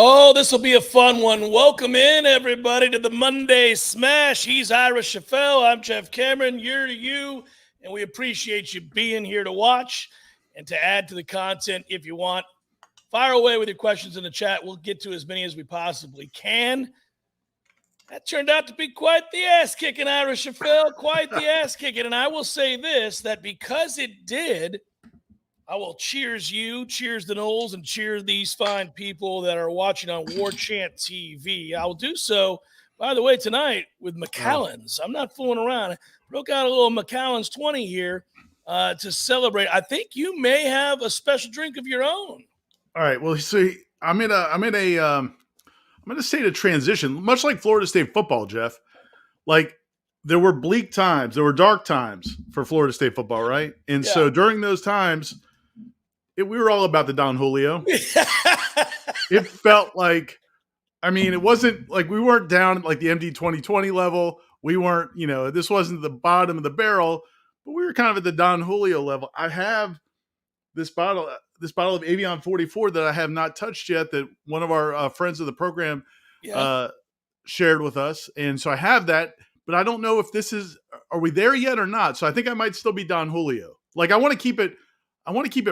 Oh, this will be a fun one. Welcome in, everybody, to the Monday Smash. He's Ira Schoffel. I'm Jeff Cameron. You're to you, and we appreciate you being here to watch and to add to the content if you want. Fire away with your questions in the chat. We'll get to as many as we possibly can. That turned out to be quite the ass-kicking, Ira Schoffel, quite the ass-kicking. And I will say this, that because it did, I will cheers you, cheers the Noles, and cheers these fine people that are watching on Warchant TV. I will do so, by the way, tonight with McAllen's. I'm not fooling around. I broke out a little McAllen's 20 here to celebrate. I think you may have a special drink of your own. All right. Well, see, I'm in a state of transition, much like Florida State football, Jeff. Like, there were bleak times, there were dark times for Florida State football, right? And so during those times, we were all about the Don Julio. It felt like, it wasn't like we weren't down at like the MD 2020 level. We weren't, this wasn't the bottom of the barrel, but we were kind of at the Don Julio level. I have this bottle of Avion 44 that I have not touched yet, that one of our friends of the program shared with us. And so I have that, but I don't know if are we there yet or not? So I think I might still be Don Julio. Like, I want to keep it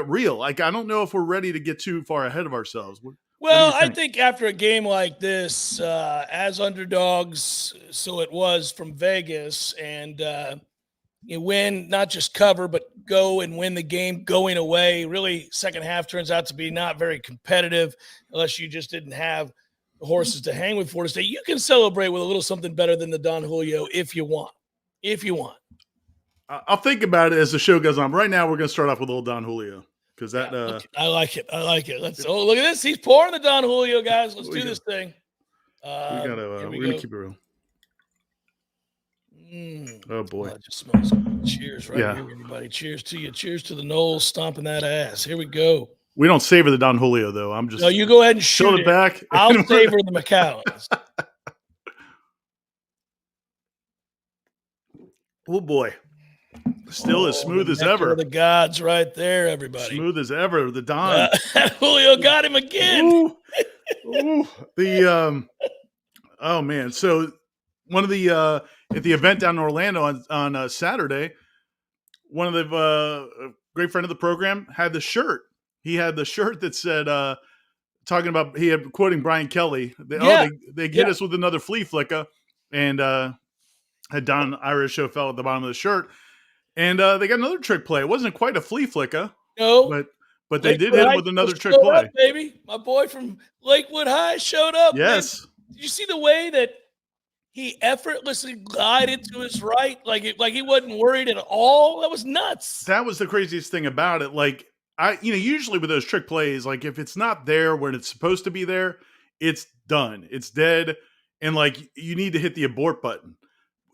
real. Like, I don't know if we're ready to get too far ahead of ourselves. Well, I think after a game like this, as underdogs, so it was from Vegas, and you win, not just cover, but go and win the game going away. Really, second half turns out to be not very competitive unless you just didn't have the horses to hang with Florida State. You can celebrate with a little something better than the Don Julio if you want. I'll think about it as the show goes on. Right now, we're going to start off with a little Don Julio because that. I like it. Look at this. He's pouring the Don Julio, guys. Let's do this thing. We're gonna keep it real. Oh boy! It just smells good. Cheers, here, everybody. Cheers to you. Cheers to the Noles stomping that ass. Here we go. We don't savor the Don Julio though. No, you go ahead and shoot it back. I'll savor the McAllen's. Oh boy! Still as smooth as ever. The gods, right there, everybody. Smooth as ever. The Don Julio got him again. Oh man! So one of the at the event down in Orlando on Saturday, one of the great friend of the program had the shirt. He had the shirt that said, talking about, he had quoting Brian Kelly. They get us with another flea flicker, and had Don Irish show fell at the bottom of the shirt, and they got another trick play. It wasn't quite a flea flicker, but they did hit him with another trick play. Up, baby, my boy from Lakewood High showed up. Yes. Man. Did you see the way that he effortlessly glided to his right, like he wasn't worried at all? That was nuts. That was the craziest thing about it. Like, usually with those trick plays, like if it's not there when it's supposed to be there, it's done. It's dead. And like, you need to hit the abort button.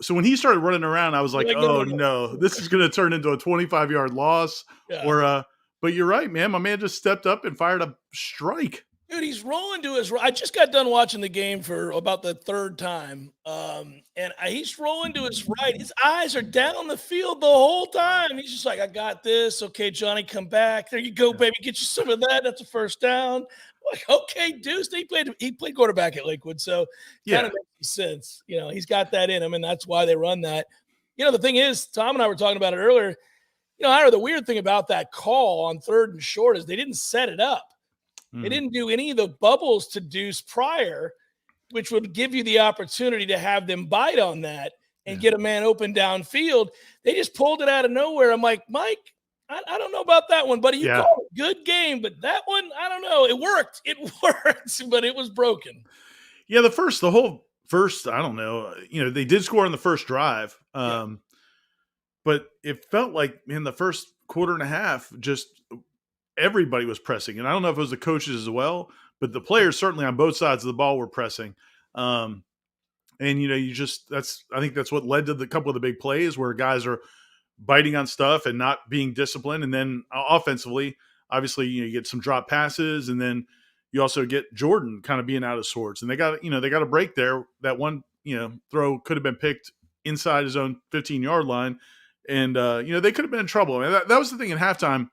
So when he started running around, I was like, no, this is going to turn into a 25-yard loss. Yeah. But you're right, man. My man just stepped up and fired a strike. Dude, he's rolling to his right. I just got done watching the game for about the third time. And he's rolling to his right. His eyes are down the field the whole time. He's just like, I got this. Okay, Johnny, come back. There you go, baby. Get you some of that. That's a first down. Like, okay, Deuce. He played quarterback at Lakewood, so kind of makes sense. He's got that in him, and that's why they run that. The thing is, Tom and I were talking about it earlier. The weird thing about that call on 3rd and short is they didn't set it up. They didn't do any of the bubbles to Deuce prior, which would give you the opportunity to have them bite on that and get a man open downfield. They just pulled it out of nowhere. I'm like, Mike, I don't know about that one, buddy. You called a good game, but that one, I don't know. It worked, but it was broken. Yeah, the whole first, I don't know. They did score on the first drive, but it felt like in the first quarter and a half, just everybody was pressing. And I don't know if it was the coaches as well, but the players certainly on both sides of the ball were pressing. And I think that's what led to the couple of the big plays where guys are biting on stuff and not being disciplined. And then offensively, obviously, you get some drop passes, and then you also get Jordan kind of being out of sorts. And they got a break there. That one, throw could have been picked inside his own 15-yard line. And, they could have been in trouble. I mean, that was the thing at halftime.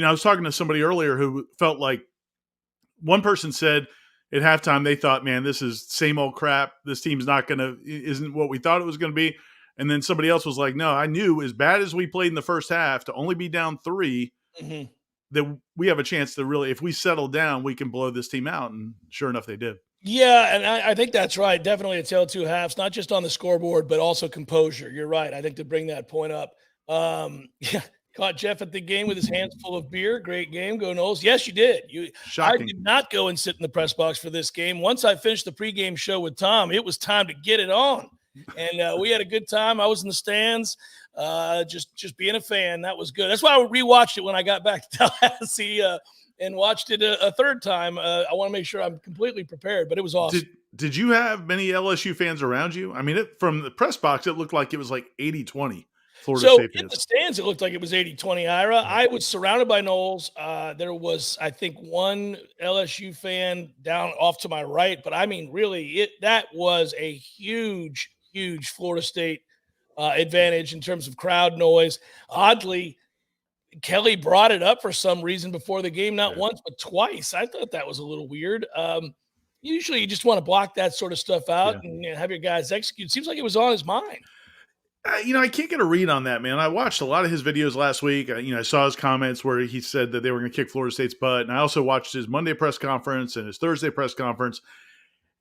I was talking to somebody earlier who felt like one person said at halftime they thought, man, this is same old crap. This team's isn't what we thought it was going to be. And then somebody else was like, no, I knew as bad as we played in the first half to only be down 3, that we have a chance to really, if we settle down, we can blow this team out. And sure enough, they did. Yeah, and I think that's right. Definitely a tale of two halves, not just on the scoreboard, but also composure. You're right. I think to bring that point up. Yeah, caught Jeff at the game with his hands full of beer. Great game. Go Noles. Yes, you did. I did not go and sit in the press box for this game. Once I finished the pregame show with Tom, it was time to get it on. And we had a good time. I was in the stands, just being a fan. That was good. That's why I rewatched it when I got back to Tallahassee and watched it a third time. I want to make sure I'm completely prepared, but it was awesome. Did you have many LSU fans around you? I mean, from the press box, it looked like it was like 80-20. Florida State in the stands, it looked like it was 80-20, Ira. I was surrounded by Noles. There was, I think, one LSU fan down off to my right. But, I mean, really, that was a huge Florida State advantage in terms of crowd noise. Oddly, Kelly brought it up for some reason before the game, not once, but twice. I thought that was a little weird. Usually you just want to block that sort of stuff out and have your guys execute. Seems like it was on his mind. I can't get a read on that, man. I watched a lot of his videos last week. I saw his comments where he said that they were going to kick Florida State's butt. And I also watched his Monday press conference and his Thursday press conference.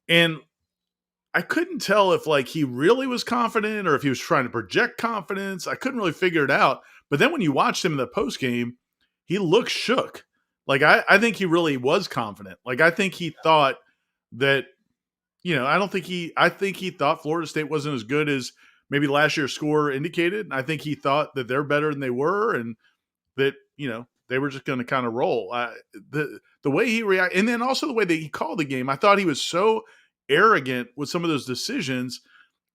And I couldn't tell if he really was confident or if he was trying to project confidence. I couldn't really figure it out. But then when you watched him in the post game, he looked shook. I think he really was confident. I think he thought that, I think he thought Florida State wasn't as good as maybe last year's score indicated. I think he thought that they're better than they were and that, they were just going to kind of roll. The way he reacted, and then also the way that he called the game, I thought he was so arrogant with some of those decisions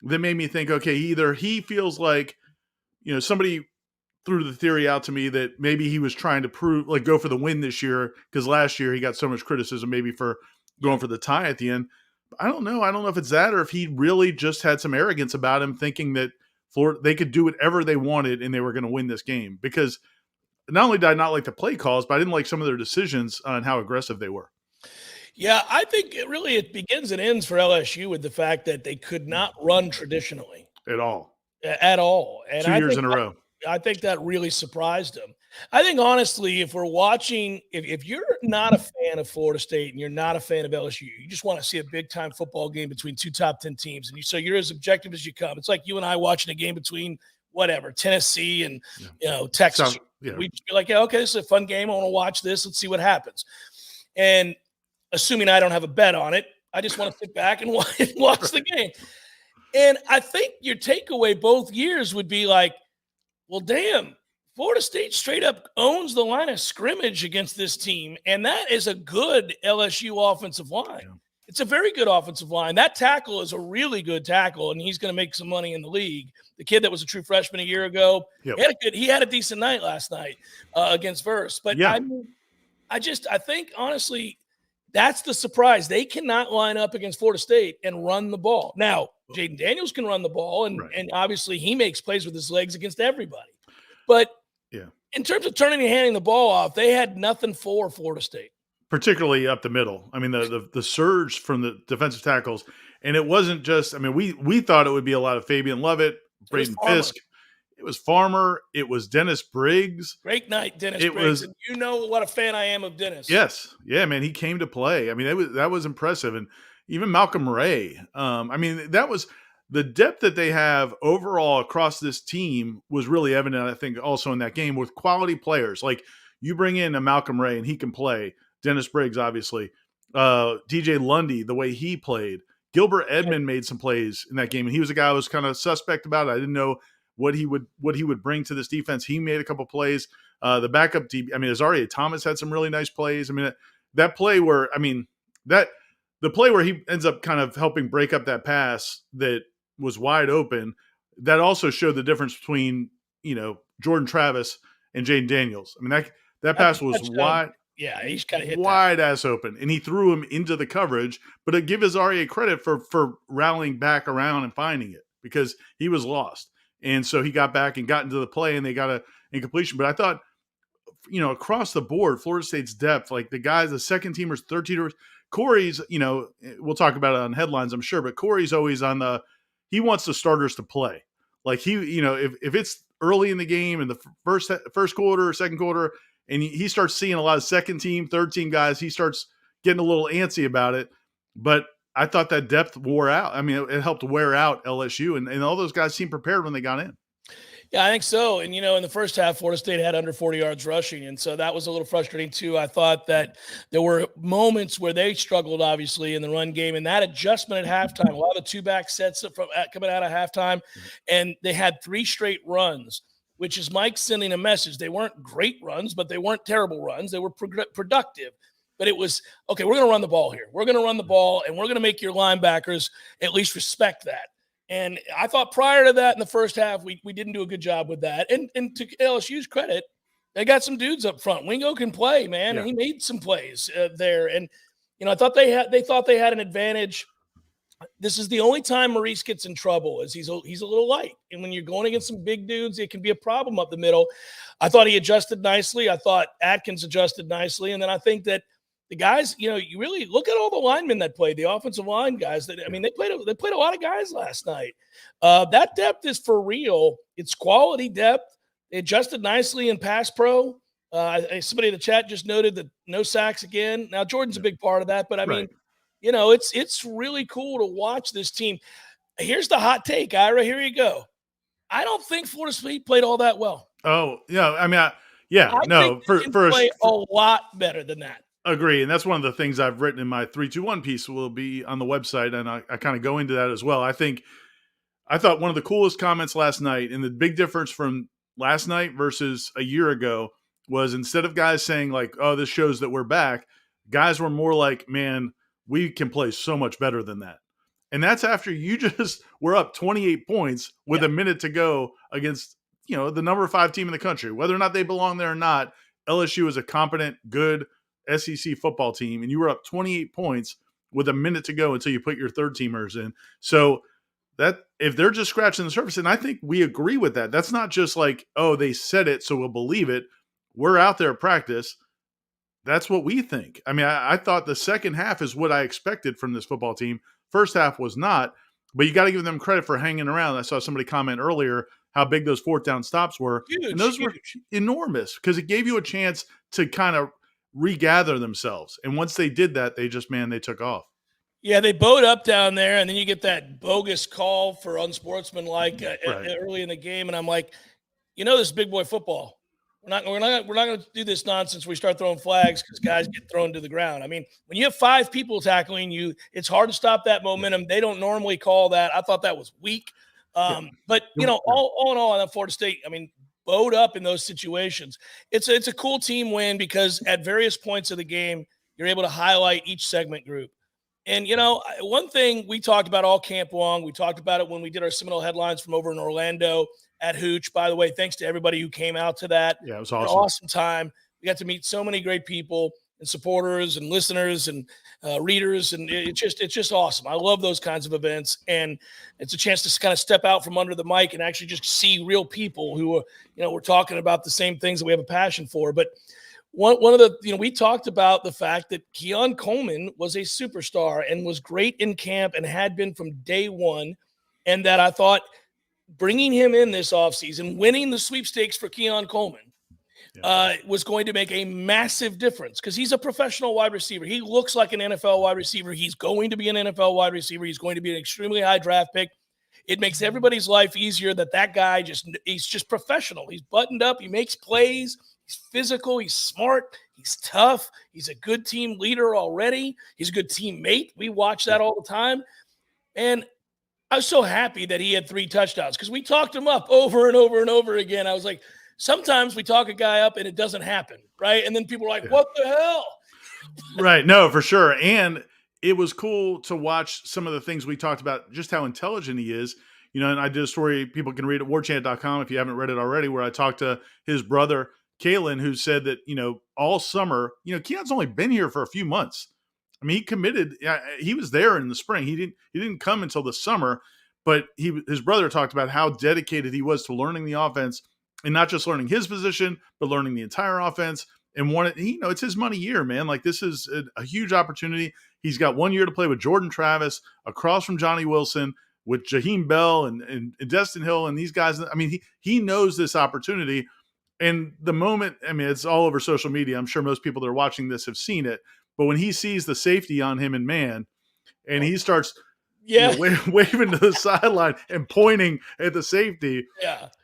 that made me think, okay, either he feels like, somebody threw the theory out to me that maybe he was trying to go for the win this year because last year he got so much criticism maybe for going for the tie at the end. I don't know. I don't know if it's that or if he really just had some arrogance about him thinking that Florida, they could do whatever they wanted and they were going to win this game. Because not only did I not like the play calls, but I didn't like some of their decisions on how aggressive they were. Yeah, I think it begins and ends for LSU with the fact that they could not run traditionally. At all. And 2 years in a row. I think that really surprised them. I think, honestly, if we're watching – if you're not a fan of Florida State and you're not a fan of LSU, you just want to see a big-time football game between two top 10 teams, and so you're as objective as you come. It's like you and I watching a game between, Tennessee and, Texas. We'd be like, yeah, okay, this is a fun game. I want to watch this. Let's see what happens. And assuming I don't have a bet on it, I just want to sit back and watch the game. And I think your takeaway both years would be like, well, damn, Florida State straight up owns the line of scrimmage against this team, and that is a good LSU offensive line. Yeah. It's a very good offensive line. That tackle is a really good tackle, and he's going to make some money in the league. The kid that was a true freshman a year ago, he had a decent night last night against Verse. But I think, honestly, that's the surprise. They cannot line up against Florida State and run the ball. Now, Jaden Daniels can run the ball, and obviously he makes plays with his legs against everybody. But in terms of turning and handing the ball off, they had nothing for Florida State. Particularly up the middle. I mean, the surge from the defensive tackles. And it wasn't just – we thought it would be a lot of Fabian Lovett, Braden Fisk. It was Farmer. It was Dennis Briggs. Great night, Dennis Briggs. And you know what a fan I am of Dennis. Yes. Yeah, man, he came to play. I mean, that was impressive. And even Malcolm Ray. That was – the depth that they have overall across this team was really evident, I think, also in that game with quality players. Like you bring in a Malcolm Ray and he can play. Dennis Briggs, obviously. DJ Lundy, the way he played. Gilbert Edmond made some plays in that game, and he was a guy I was kind of suspect about. I didn't know what he would bring to this defense. He made a couple plays. The backup Azaria Thomas had some really nice plays. That play where the play where he ends up kind of helping break up that pass that was wide open, that also showed the difference between, Jordan Travis and Jaden Daniels. That pass was wide. Yeah, he's kind of hit wide ass open, and he threw him into the coverage. But I give Azaria credit for rallying back around and finding it because he was lost, and so he got back and got into the play, and they got an incompletion. But I thought across the board, Florida State's depth, like the guys, the second teamers, third teamers, Corey's, we'll talk about it on headlines, I'm sure, but Corey's always he wants the starters to play. Like if it's early in the game in the first quarter, second quarter, and he starts seeing a lot of second team, third team guys, he starts getting a little antsy about it. But I thought that depth wore out. I mean, it helped wear out LSU, and all those guys seemed prepared when they got in. Yeah, I think so. And, in the first half, Florida State had under 40 yards rushing. And so that was a little frustrating, too. I thought that there were moments where they struggled, obviously, in the run game. And that adjustment at halftime, a lot of the two-back sets coming out of halftime, and they had 3 straight runs, which is Mike sending a message. They weren't great runs, but they weren't terrible runs. They were productive. But it was, okay, we're going to run the ball here. We're going to run the ball, and we're going to make your linebackers at least respect that. And I thought prior to that in the first half, we didn't do a good job with that. And to LSU's credit, they got some dudes up front. Wingo can play, man. Yeah. And he made some plays there. And, I thought they thought they had an advantage. This is the only time Maurice gets in trouble is he's a little light. And when you're going against some big dudes, it can be a problem up the middle. I thought he adjusted nicely. I thought Atkins adjusted nicely. And then I think that the guys, you really look at all the linemen that played, the offensive line guys. They played a lot of guys last night. That depth is for real. It's quality depth. They adjusted nicely in pass pro. Somebody in the chat just noted that no sacks again. Now Jordan's a big part of that, but I mean, it's really cool to watch this team. Here's the hot take, Ira. Here you go. I don't think Florida State played all that well. Oh yeah, I mean, I think they can play a lot better than that. Agree, and that's one of the things I've written in my 3-2-1 piece will be on the website, and I kind of go into that as well. I thought one of the coolest comments last night, and the big difference from last night versus a year ago was instead of guys saying like, oh, this shows that we're back, guys were more like, man, we can play so much better than that. And that's after you just were up 28 points with a minute to go against, the number 5 team in the country. Whether or not they belong there or not, LSU is a competent, good SEC football team, and you were up 28 points with a minute to go until you put your third teamers in. So that if they're just scratching the surface, and I think we agree with that. That's not just like, oh, they said it, so we'll believe it. We're out there at practice. That's what we think. I mean, I thought the second half is what I expected from this football team. First half was not, but you got to give them credit for hanging around. I saw somebody comment earlier how big those 4th down stops were. Huge, and those were enormous because it gave you a chance to kind of regather themselves. And once they did that, they took off. Yeah, they bowed up down there, and then you get that bogus call for unsportsmanlike early in the game, and I'm like, this is big boy football. We're not going to do this nonsense. We start throwing flags because guys get thrown to the ground. I mean, when you have 5 people tackling you, it's hard to stop that momentum. They don't normally call that. I thought that was weak. But all in all, on Florida State, I mean, bowed up in those situations. It's a cool team win because at various points of the game, you're able to highlight each segment group. And, one thing we talked about all camp long, we talked about it when we did our Seminole headlines from over in Orlando at Hooch. By the way, thanks to everybody who came out to that. Yeah, it was awesome. An awesome time. We got to meet so many great people and supporters and listeners and readers. And it's just awesome. I love those kinds of events. And it's a chance to kind of step out from under the mic and actually just see real people who are, we're talking about the same things that we have a passion for. But one of the, we talked about the fact that Keon Coleman was a superstar and was great in camp and had been from day one. And that I thought bringing him in this offseason, winning the sweepstakes for Keon Coleman, was going to make a massive difference because he's a professional wide receiver. He looks like an NFL wide receiver. He's going to be an NFL wide receiver. He's going to be an extremely high draft pick. It makes everybody's life easier that guy he's just professional. He's buttoned up. He makes plays. He's physical. He's smart. He's tough. He's a good team leader already. He's a good teammate. We watch that all the time. And I was so happy that he had 3 touchdowns because we talked him up over and over and over again. I was like, sometimes we talk a guy up and it doesn't happen, right? And then people are like, what the hell? Right. No, for sure. And it was cool to watch some of the things we talked about, just how intelligent he is. And I did a story people can read at warchant.com if you haven't read it already, where I talked to his brother, Kalen, who said that, all summer, Keon's only been here for a few months. I mean, he committed. He was there in the spring. He didn't come until the summer, but his brother talked about how dedicated he was to learning the offense and not just learning his position, but learning the entire offense. And it's his money year, man. Like, this is a huge opportunity. He's got 1 year to play with Jordan Travis across from Johnny Wilson, with Jaheim Bell and Destin Hill and these guys. I mean, he knows this opportunity. And the moment, I mean, it's all over social media. I'm sure most people that are watching this have seen it. But when he sees the safety on him in man, and he starts waving to the sideline and pointing at the safety,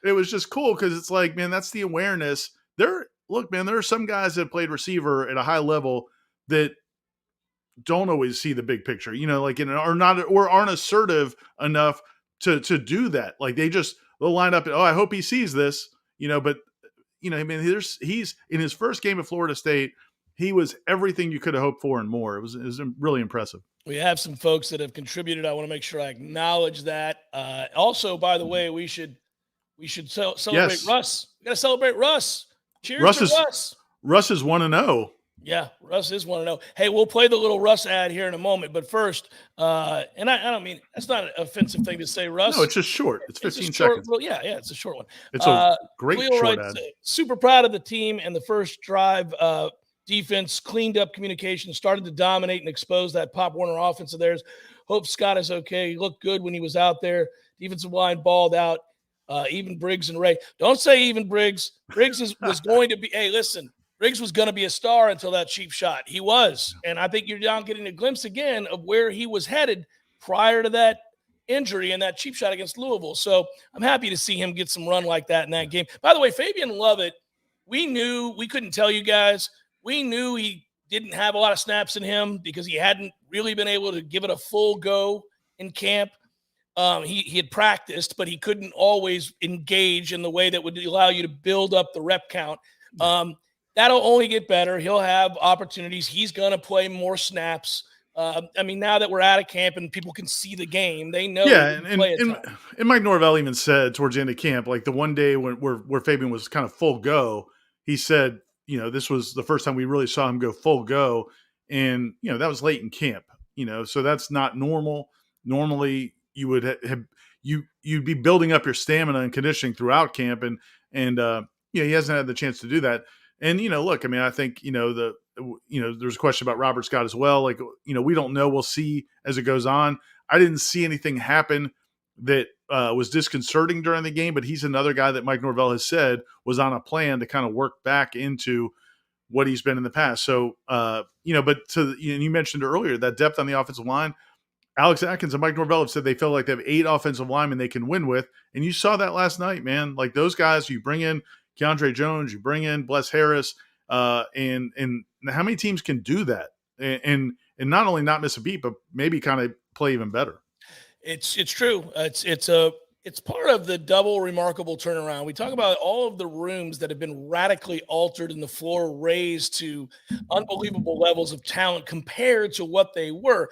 it was just cool, because it's like, man, that's the awareness. Look, man, there are some guys that played receiver at a high level that don't always see the big picture, or aren't assertive enough to do that. Like, they'll line up. Oh, I hope he sees this, but I mean, he's in his first game at Florida State. He was everything you could have hoped for and more. It was really impressive. We have some folks that have contributed. I want to make sure I acknowledge that. Also, by the way, we should celebrate Russ. We got to celebrate Russ. Cheers to Russ. Russ is 1-0. Yeah, Russ is 1-0. Hey, we'll play the little Russ ad here in a moment. But first, and I don't mean, that's not an offensive thing to say, Russ. No, it's just short. It's 15 seconds. Well, yeah, it's a short one. It's a great short ad. Super proud of the team, and the first drive defense cleaned up communication, started to dominate and expose that Pop Warner offense of theirs. Hope Scott is okay. He looked good when he was out there. Defensive line balled out. Even Briggs and Ray. Don't say even Briggs. Briggs was going to be – hey, listen, Briggs was going to be a star until that cheap shot. He was. And I think you're now getting a glimpse again of where he was headed prior to that injury and that cheap shot against Louisville. So I'm happy to see him get some run like that in that game. By the way, Fabian Lovett, we couldn't tell you guys. We knew he didn't have a lot of snaps in him because he hadn't really been able to give it a full go in camp. He had practiced, but he couldn't always engage in the way that would allow you to build up the rep count. That'll only get better. He'll have opportunities. He's going to play more snaps. I mean, now that we're out of camp and people can see the game, they know. Yeah, and Mike Norvell even said towards the end of camp, like the one day where Fabian was kind of full go, he said, this was the first time we really saw him go full go, and that was late in camp. So that's not normal. Normally, you would have you'd be building up your stamina and conditioning throughout camp, and he hasn't had the chance to do that. And look, I mean, I think there's a question about Robert Scott as well. Like, we don't know. We'll see as it goes on. I didn't see anything happen that was disconcerting during the game, but he's another guy that Mike Norvell has said was on a plan to kind of work back into what he's been in the past. So, but you mentioned earlier that depth on the offensive line. Alex Atkins and Mike Norvell have said they feel like they have 8 offensive linemen they can win with. And you saw that last night, man. Like, those guys, you bring in Keandre Jones, you bring in Bless Harris, and how many teams can do that? And not only not miss a beat, but maybe kind of play even better. It's true. It's part of the double remarkable turnaround. We talk about all of the rooms that have been radically altered and the floor raised to unbelievable levels of talent compared to what they were.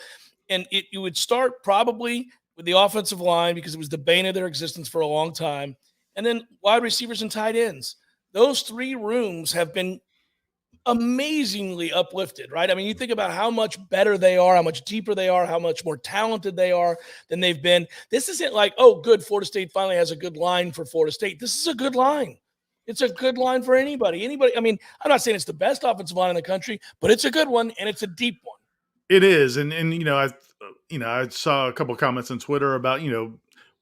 And you would start probably with the offensive line because it was the bane of their existence for a long time. And then wide receivers and tight ends. Those 3 rooms have been amazingly uplifted, right? I mean, you think about how much better they are, how much deeper they are, how much more talented they are than they've been. This isn't like, oh, good, Florida State finally has a good line for Florida State. This is a good line. It's a good line for anybody. I mean, I'm not saying it's the best offensive line in the country, but it's a good one, and it's a deep one. It is. And I saw a couple of comments on Twitter about,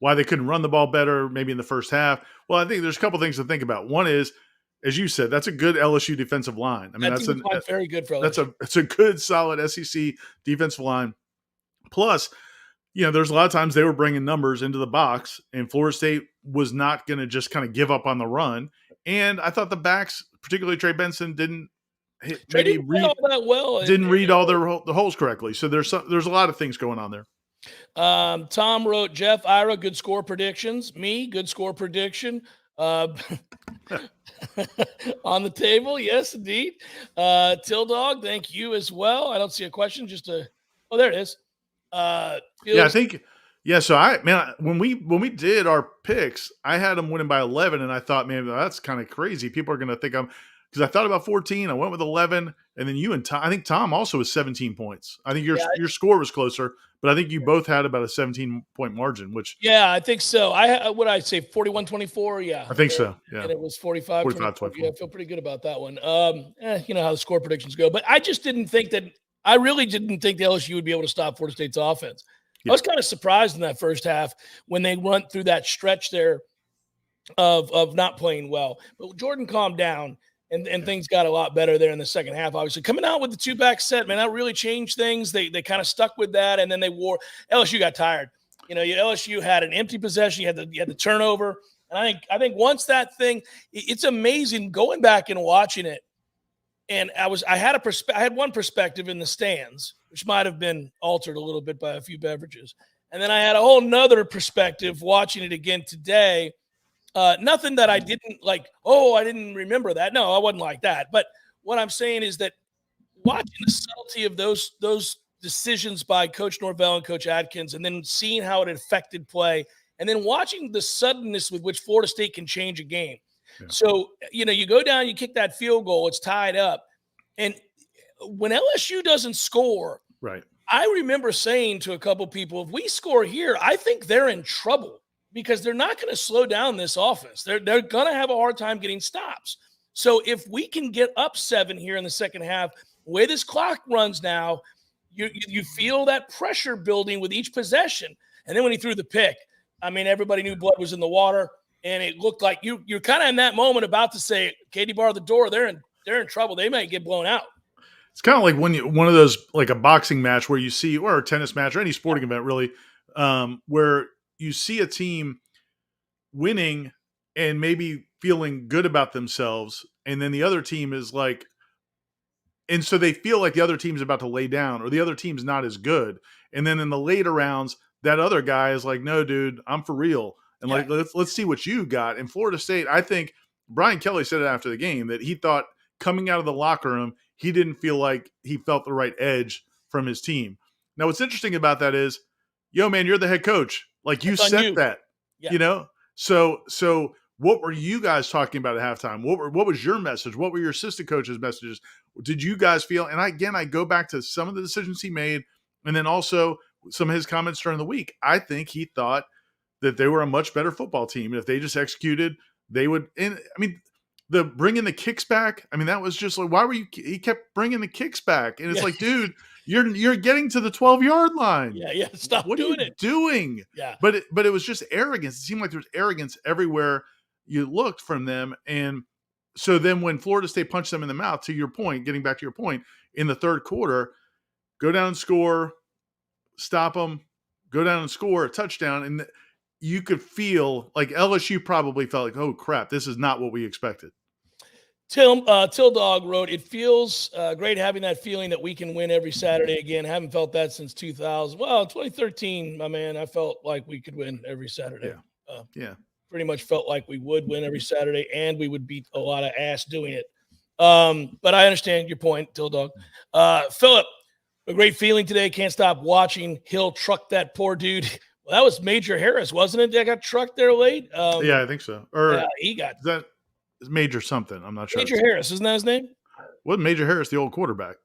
why they couldn't run the ball better, maybe in the first half. Well, I think there's a couple of things to think about. One is, as you said, that's a good LSU defensive line. I mean, that's very good for LSU. It's a good, solid SEC defensive line. Plus, there's a lot of times they were bringing numbers into the box, and Florida State was not going to just kind of give up on the run. And I thought the backs, particularly Trey Benson, didn't read all the holes correctly. So there's a lot of things going on there. Tom wrote, Jeff, Ira, good score predictions. Me, good score prediction. On the table, yes, indeed. Till Dog, thank you as well. I don't see a question. There it is. I think. Yeah, so when we did our picks, I had them winning by 11, and I thought, man, that's kind of crazy. People are going to think because I thought about 14. I went with 11, and then you and Tom. I think Tom also was 17 points. I think your score was closer, but I think you both had about a 17-point margin. Which I think so. What I say 41-24. Yeah, I think so. Yeah, and it was 45-24. 45-24. Yeah, I feel pretty good about that one. You know how the score predictions go, but I just didn't think that. I really didn't think the LSU would be able to stop Florida State's offense. I was kind of surprised in that first half when they went through that stretch there of not playing well. But Jordan calmed down and things got a lot better there in the second half. Obviously, coming out with the two-back set, man, that really changed things. They kind of stuck with that, and then LSU got tired. You know, LSU had an empty possession. You had the turnover, and I think once that thing, it's amazing going back and watching it. And I had one perspective in the stands, which might have been altered a little bit by a few beverages, and then I had a whole nother perspective watching it again today. Nothing that I didn't like. Oh, I didn't remember that. No, I wasn't like that. But what I'm saying is that watching the subtlety of those decisions by Coach Norvell and Coach Adkins, and then seeing how it affected play, and then watching the suddenness with which Florida State can change a game. Yeah. So, you know, you go down, you kick that field goal, it's tied up. And when LSU doesn't score, right, I remember saying to a couple people, if we score here, I think they're in trouble because they're not going to slow down this offense. They're going to have a hard time getting stops. So if we can get up 7 here in the second half, the way this clock runs now, you feel that pressure building with each possession. And then when he threw the pick, I mean, everybody knew blood was in the water. And it looked like you're kind of in that moment about to say, Katie bar the door. They're in trouble. They might get blown out. It's kind of like one of those, like a boxing match where you see, or a tennis match, or any sporting event really, where you see a team winning and maybe feeling good about themselves, and then the other team is like, and so they feel like the other team's about to lay down, or the other team's not as good, and then in the later rounds, that other guy is like, no, dude, I'm for real. And like, let's see what you got. In Florida State, I think Brian Kelly said it after the game that he thought coming out of the locker room, he didn't feel like he felt the right edge from his team. Now, what's interesting about that is, yo, man, you're the head coach. Like, you set that, you know? So what were you guys talking about at halftime? What was your message? What were your assistant coaches' messages? Did you guys feel, and I go back to some of the decisions he made, and then also some of his comments during the week. I think he thought that they were a much better football team. And if they just executed, they would. And I mean, the bringing the kicks back. I mean, that was just like, why were you? He kept bringing the kicks back, and it's like, dude, you're getting to the 12-yard line. Yeah. Stop. What are you doing? Yeah. But it was just arrogance. It seemed like there was arrogance everywhere you looked from them. And so then when Florida State punched them in the mouth, to your point, getting back to your point, in the third quarter, go down and score, stop them, go down and score a touchdown, and you could feel like LSU probably felt like, oh, crap, this is not what we expected. Till Dog wrote, it feels great having that feeling that we can win every Saturday again. Haven't felt that since 2000. Well, 2013, my man, I felt like we could win every Saturday. Yeah. Pretty much felt like we would win every Saturday, and we would beat a lot of ass doing it. But I understand your point, Till Dog. Philip, a great feeling today. Can't stop watching Hill truck that poor dude. Well, that was Major Harris, wasn't it? That got trucked there late. Yeah, I think so. Or he got that is Major something. I'm not sure. Major Harris, isn't that his name? Wasn't Major Harris the old quarterback?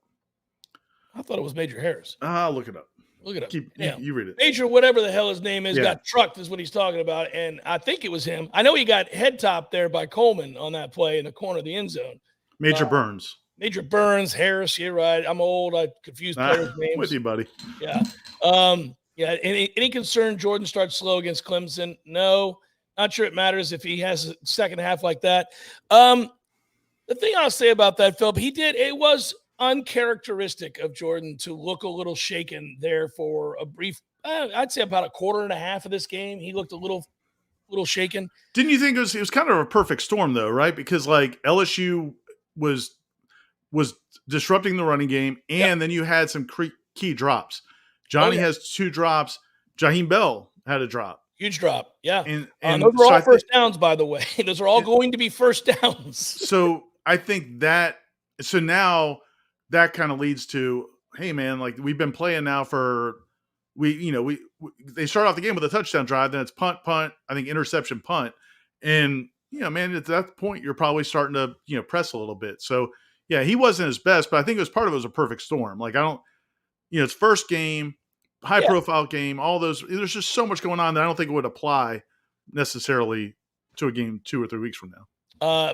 I thought it was Major Harris. I'll look it up. Look it up. You read it. Major, whatever the hell his name is, got trucked is what he's talking about, and I think it was him. I know he got head top there by Coleman on that play in the corner of the end zone. Major Burns. Major Burns, Harris. You're right. I'm old. I confuse players' names. With you, buddy. Yeah. Any concern Jordan starts slow against Clemson? No. Not sure it matters if he has a second half like that. The thing I'll say about that, Philip, it was uncharacteristic of Jordan to look a little shaken there for a brief, I'd say about a quarter and a half of this game. He looked a little shaken. Didn't you think it was kind of a perfect storm though, right? Because like LSU was disrupting the running game, and then you had some key drops. Johnny has 2 drops. Jaheim Bell had a drop. Huge drop. Yeah. And those are all first downs, by the way. Those are all going to be first downs. So I think so now that kind of leads to, hey man, like we've been playing now for, they start off the game with a touchdown drive, then it's punt, I think interception, punt. And, man, at that point, you're probably starting to, press a little bit. So, yeah, he wasn't his best, but I think it was part of it was a perfect storm. Like, I don't, it's first game, high Yeah. profile game, all those. There's just so much going on that I don't think it would apply necessarily to a game 2 or 3 weeks from now.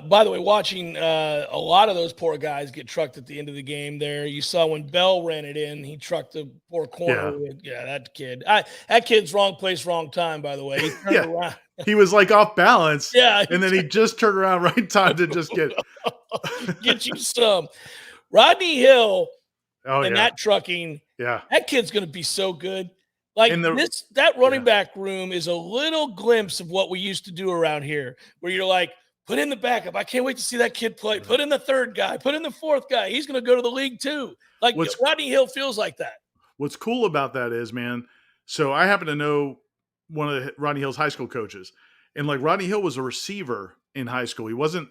By the way, watching a lot of those poor guys get trucked at the end of the game there. You saw when Bell ran it in, he trucked the poor corner. Yeah, that kid. That kid's wrong place, wrong time, by the way. He turned around. He was like off balance. Yeah. And then he just turned around right in time to just get you some. Rodney Hill and yeah. that trucking. Yeah. That kid's going to be so good. Like that running back room is a little glimpse of what we used to do around here, where you're like, put in the backup. I can't wait to see that kid play. Put in the third guy. Put in the fourth guy. He's going to go to the league too. Like Rodney Hill feels like that. What's cool about that is, man, so I happen to know one of Rodney Hill's high school coaches. And like Rodney Hill was a receiver in high school. He wasn't,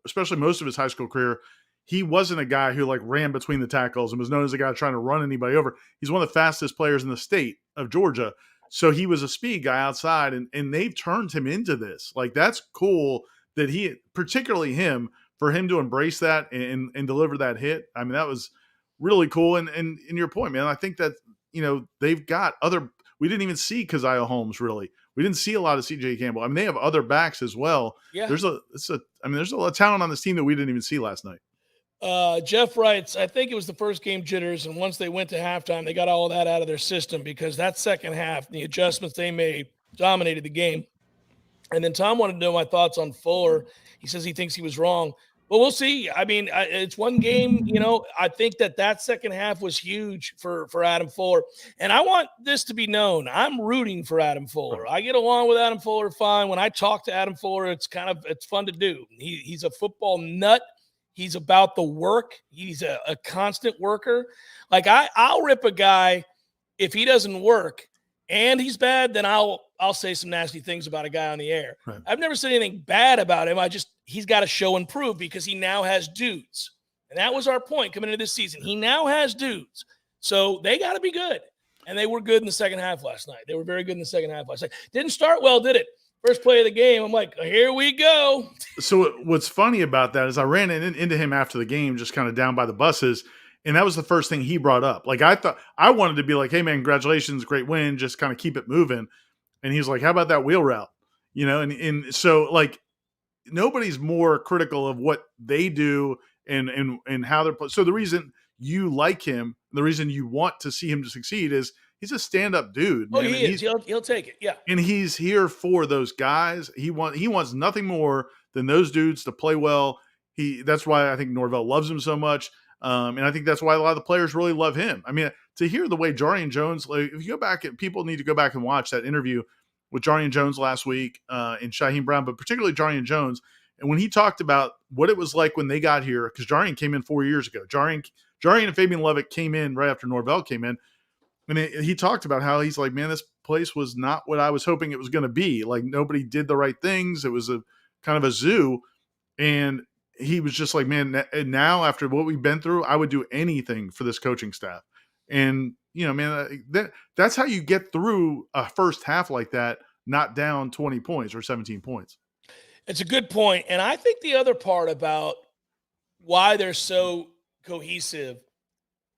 especially most of his high school career, he wasn't a guy who like ran between the tackles and was known as a guy trying to run anybody over. He's one of the fastest players in the state of Georgia. So he was a speed guy outside, and they've turned him into this. Like, that's cool that he, particularly him, for him to embrace that and deliver that hit. I mean, that was really cool. And in your point, man, I think that, they've got other, we didn't even see Keziah Holmes really. We didn't see a lot of CJ Campbell. I mean, they have other backs as well. Yeah. There's a lot of talent on this team that we didn't even see last night. Jeff writes, I think it was the first game jitters, and once they went to halftime, they got all of that out of their system because that second half, the adjustments they made dominated the game. And then Tom wanted to know my thoughts on Fuller. He says he thinks he was wrong. Well, we'll see. I mean, it's one game. I think that second half was huge for Adam Fuller. And I want this to be known. I'm rooting for Adam Fuller. I get along with Adam Fuller fine. When I talk to Adam Fuller, it's fun to do. He's a football nut. He's about the work. He's a constant worker. Like I'll rip a guy if he doesn't work and he's bad, then I'll say some nasty things about a guy on the air. Right. I've never said anything bad about him. He's got to show and prove because he now has dudes. And that was our point coming into this season. He now has dudes. So they got to be good. And they were good in the second half last night. They were very good in the second half last night. Didn't start well, did it? First play of the game, I'm like, here we go. So what's funny about that is I ran into him after the game, just kind of down by the buses, and that was the first thing he brought up. Like, I thought I wanted to be like, hey, man, congratulations, great win, just kind of keep it moving. And he's like, how about that wheel route? And so, like, nobody's more critical of what they do and how they're playing. So the reason you like him, the reason you want to see him to succeed is he's a stand-up dude. Man. Oh, he is. He'll take it. Yeah. And he's here for those guys. He wants nothing more than those dudes to play well. That's why I think Norvell loves him so much. And I think that's why a lot of the players really love him. I mean, to hear the way Jarian Jones, like, if you go back, people need to go back and watch that interview with Jarian Jones last week and Shaheem Brown, but particularly Jarian Jones. And when he talked about what it was like when they got here, because Jarian came in 4 years ago. Jarian and Fabian Levitt came in right after Norvell came in. And he talked about how he's like, man, this place was not what I was hoping it was going to be. Like, nobody did the right things. It was a kind of a zoo. And he was just like, man, now after what we've been through, I would do anything for this coaching staff. And, man, that's how you get through a first half like that, not down 20 points or 17 points. It's a good point. And I think the other part about why they're so cohesive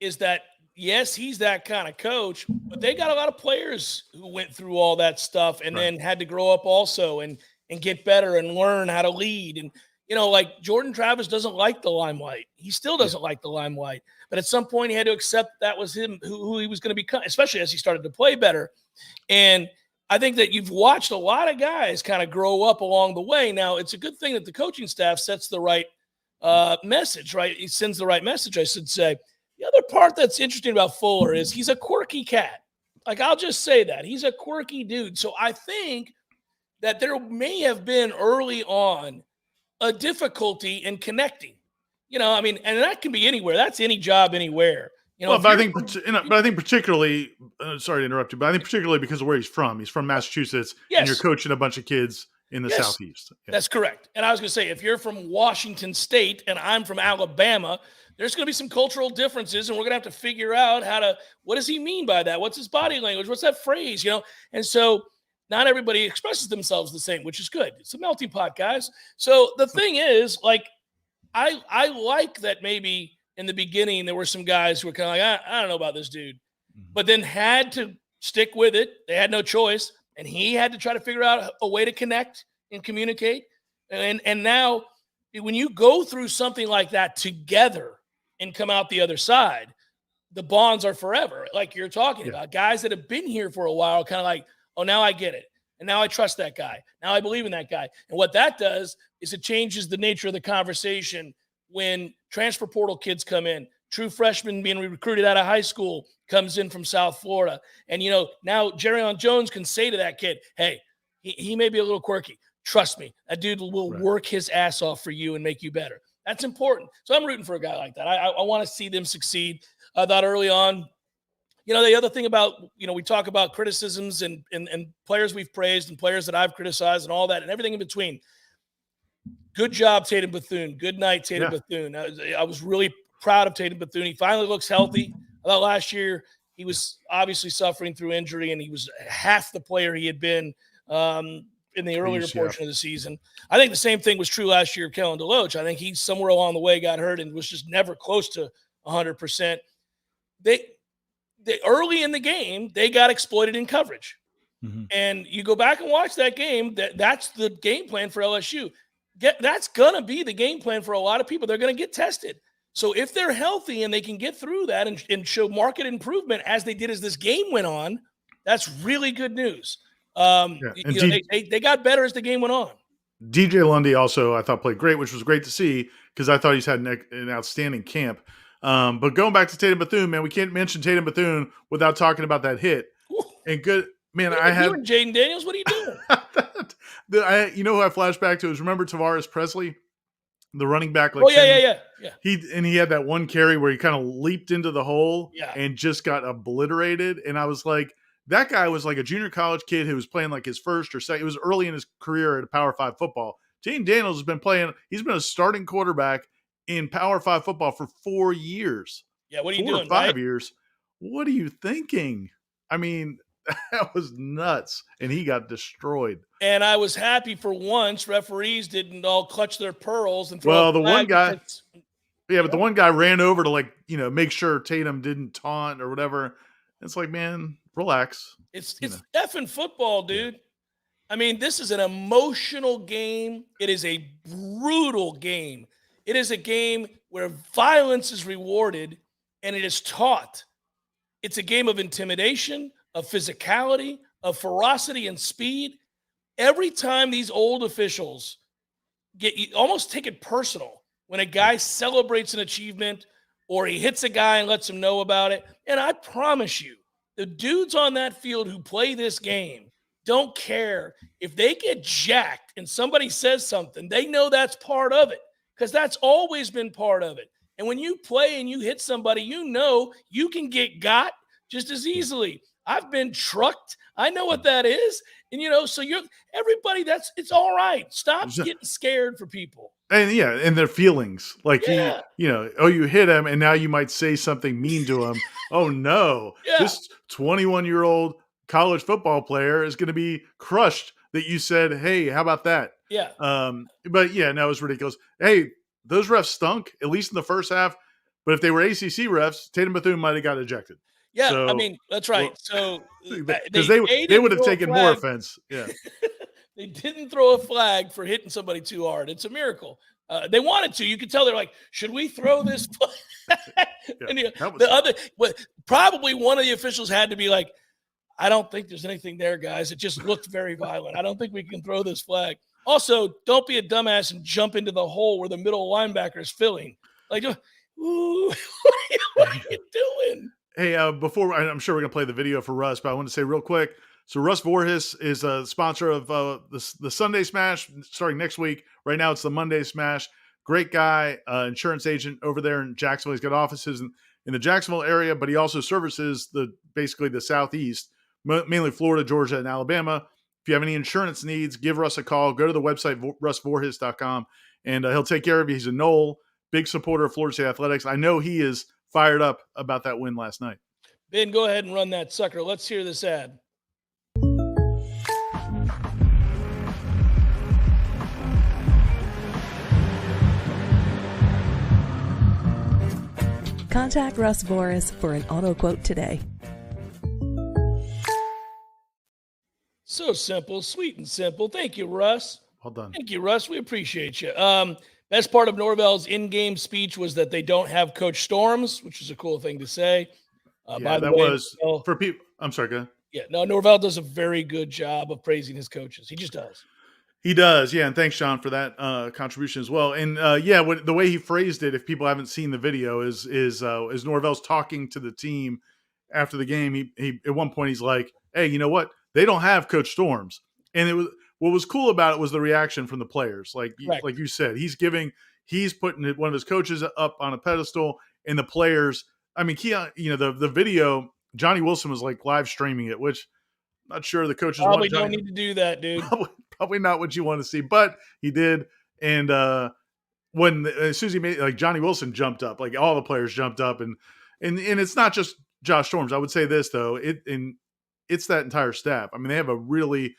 is that, yes, he's that kind of coach, but they got a lot of players who went through all that stuff and then had to grow up also and get better and learn how to lead. And, like Jordan Travis doesn't like the limelight. He still doesn't like the limelight. But at some point he had to accept that was him, who he was going to become, especially as he started to play better. And I think that you've watched a lot of guys kind of grow up along the way. Now, it's a good thing that the coaching staff sets the right message, right? He sends the right message, I should say. The other part that's interesting about Fuller is he's a quirky cat. Like, I'll just say that. He's a quirky dude. So I think that there may have been early on a difficulty in connecting. And that can be anywhere. That's any job anywhere. But I think particularly, sorry to interrupt you, but I think particularly because of where he's from. He's from Massachusetts, and you're coaching a bunch of kids in the Southeast. Yeah. That's correct. And I was going to say, if you're from Washington State and I'm from Alabama, there's going to be some cultural differences, and we're going to have to figure out what does he mean by that? What's his body language? What's that phrase? And so not everybody expresses themselves the same, which is good. It's a melting pot, guys. So the thing is, like, I like that maybe in the beginning there were some guys who were kind of like, I don't know about this dude, but then had to stick with it. They had no choice, and he had to try to figure out a way to connect and communicate. And now when you go through something like that together and come out the other side, the bonds are forever. Like you're talking about, guys that have been here for a while, kind of like, oh, now I get it. And now I trust that guy. Now I believe in that guy. And what that does is it changes the nature of the conversation when transfer portal kids come in. True freshman being recruited out of high school comes in from South Florida. And, now Jerrion Jones can say to that kid, hey, he may be a little quirky. Trust me, that dude will work his ass off for you and make you better. That's important. So I'm rooting for a guy like that. I want to see them succeed. I thought early on, the other thing about, we talk about criticisms and players we've praised and players that I've criticized and all that and everything in between. Good job, Tatum Bethune. Good night, Tatum Bethune. I was really proud of Tatum Bethune. He finally looks healthy. I thought last year he was obviously suffering through injury, and he was half the player he had been in the earlier portion of the season. I think the same thing was true last year of Kellen DeLoach. I think he somewhere along the way got hurt and was just never close to 100%. They early in the game, they got exploited in coverage. Mm-hmm. And you go back and watch that game, that's the game plan for LSU. That's going to be the game plan for a lot of people. They're going to get tested. So if they're healthy and they can get through that and show market improvement as they did as this game went on, that's really good news. They got better as the game went on. DJ Lundy also, I thought, played great, which was great to see because I thought he's had an outstanding camp. But going back to Tatum Bethune, man, we can't mention Tatum Bethune without talking about that hit. Ooh. And good, man, I had... You and Jaden Daniels, what are you doing? Who I flashed back to is, remember Tavares Presley? The running back. Yeah. He had that one carry where he kind of leaped into the hole and just got obliterated. And I was like, that guy was like a junior college kid who was playing like his first or second. It was early in his career at Power 5 football. Jaden Daniels has been playing. He's been a starting quarterback in Power 5 football for 4 years. Yeah, what are you doing? 4 or 5 years. What are you thinking? I mean, that was nuts, and he got destroyed. And I was happy for once referees didn't all clutch their pearls and throw. Well, the one guy, but the one guy ran over to make sure Tatum didn't taunt or whatever. It's like, man, relax. It's effing football, dude. Yeah. I mean, this is an emotional game. It is a brutal game. It is a game where violence is rewarded and it is taught. It's a game of intimidation, of physicality, of ferocity and speed. Every time these old officials almost take it personal when a guy celebrates an achievement or he hits a guy and lets him know about it. And I promise you, the dudes on that field who play this game don't care if they get jacked and somebody says something. They know that's part of it because that's always been part of it. And when you play and you hit somebody, you can get got just as easily. I've been trucked. I know what that is. And, so everybody, it's all right. Stop getting scared for people. And their feelings. Like, you hit him and now you might say something mean to him. Oh, no. This 21-year-old college football player is going to be crushed that you said, hey, how about that? Yeah. But, it was ridiculous. Hey, those refs stunk, at least in the first half. But if they were ACC refs, Tatum Bethune might have got ejected. Yeah, so, I mean, that's right. So because they would have taken more offense. Yeah. They didn't throw a flag for hitting somebody too hard. It's a miracle. They wanted to. You could tell they're like, should we throw this flag? Probably one of the officials had to be like, I don't think there's anything there, guys. It just looked very violent. I don't think we can throw this flag. Also, don't be a dumbass and jump into the hole where the middle linebacker is filling. Like, ooh, what are you doing? Hey, before I'm sure we're going to play the video for Russ, but I want to say real quick. So Russ Voorhis is a sponsor of the Sunday Smash starting next week. Right now it's the Monday Smash. Great guy, insurance agent over there in Jacksonville. He's got offices in the Jacksonville area, but he also services basically the Southeast, mainly Florida, Georgia, and Alabama. If you have any insurance needs, give Russ a call. Go to the website, russvoorhis.com, and he'll take care of you. He's a Nole, big supporter of Florida State Athletics. I know he is fired up about that win last night. Ben, go ahead and run that sucker. Let's hear this ad. Contact Russ Voris for an auto quote today. So simple, sweet and simple. Thank you, Russ. Well done. Thank you, Russ. We appreciate you. Best part of Norvell's in-game speech was that they don't have Coach Storms, which is a cool thing to say. By the that way, was for people. I'm sorry, go ahead. Yeah, no, Norvell does a very good job of praising his coaches. He just does. He does, yeah, and thanks, Sean, for that contribution as well. And the way he phrased it, if people haven't seen the video, is Norvell's talking to the team after the game. He at one point he's like, "Hey, you know what? They don't have Coach Storms," and it was what was cool about it was the reaction from the players. Like you said, he's putting one of his coaches up on a pedestal, and the players. I mean, the video. Johnny Wilson was like live streaming it, which I'm not sure the coaches probably don't need to do that, dude. Probably not what you want to see, but he did. And as soon as he made, like, Johnny Wilson jumped up, like all the players jumped up, and it's not just Josh Storms. I would say this though, it's that entire staff. I mean, they have a really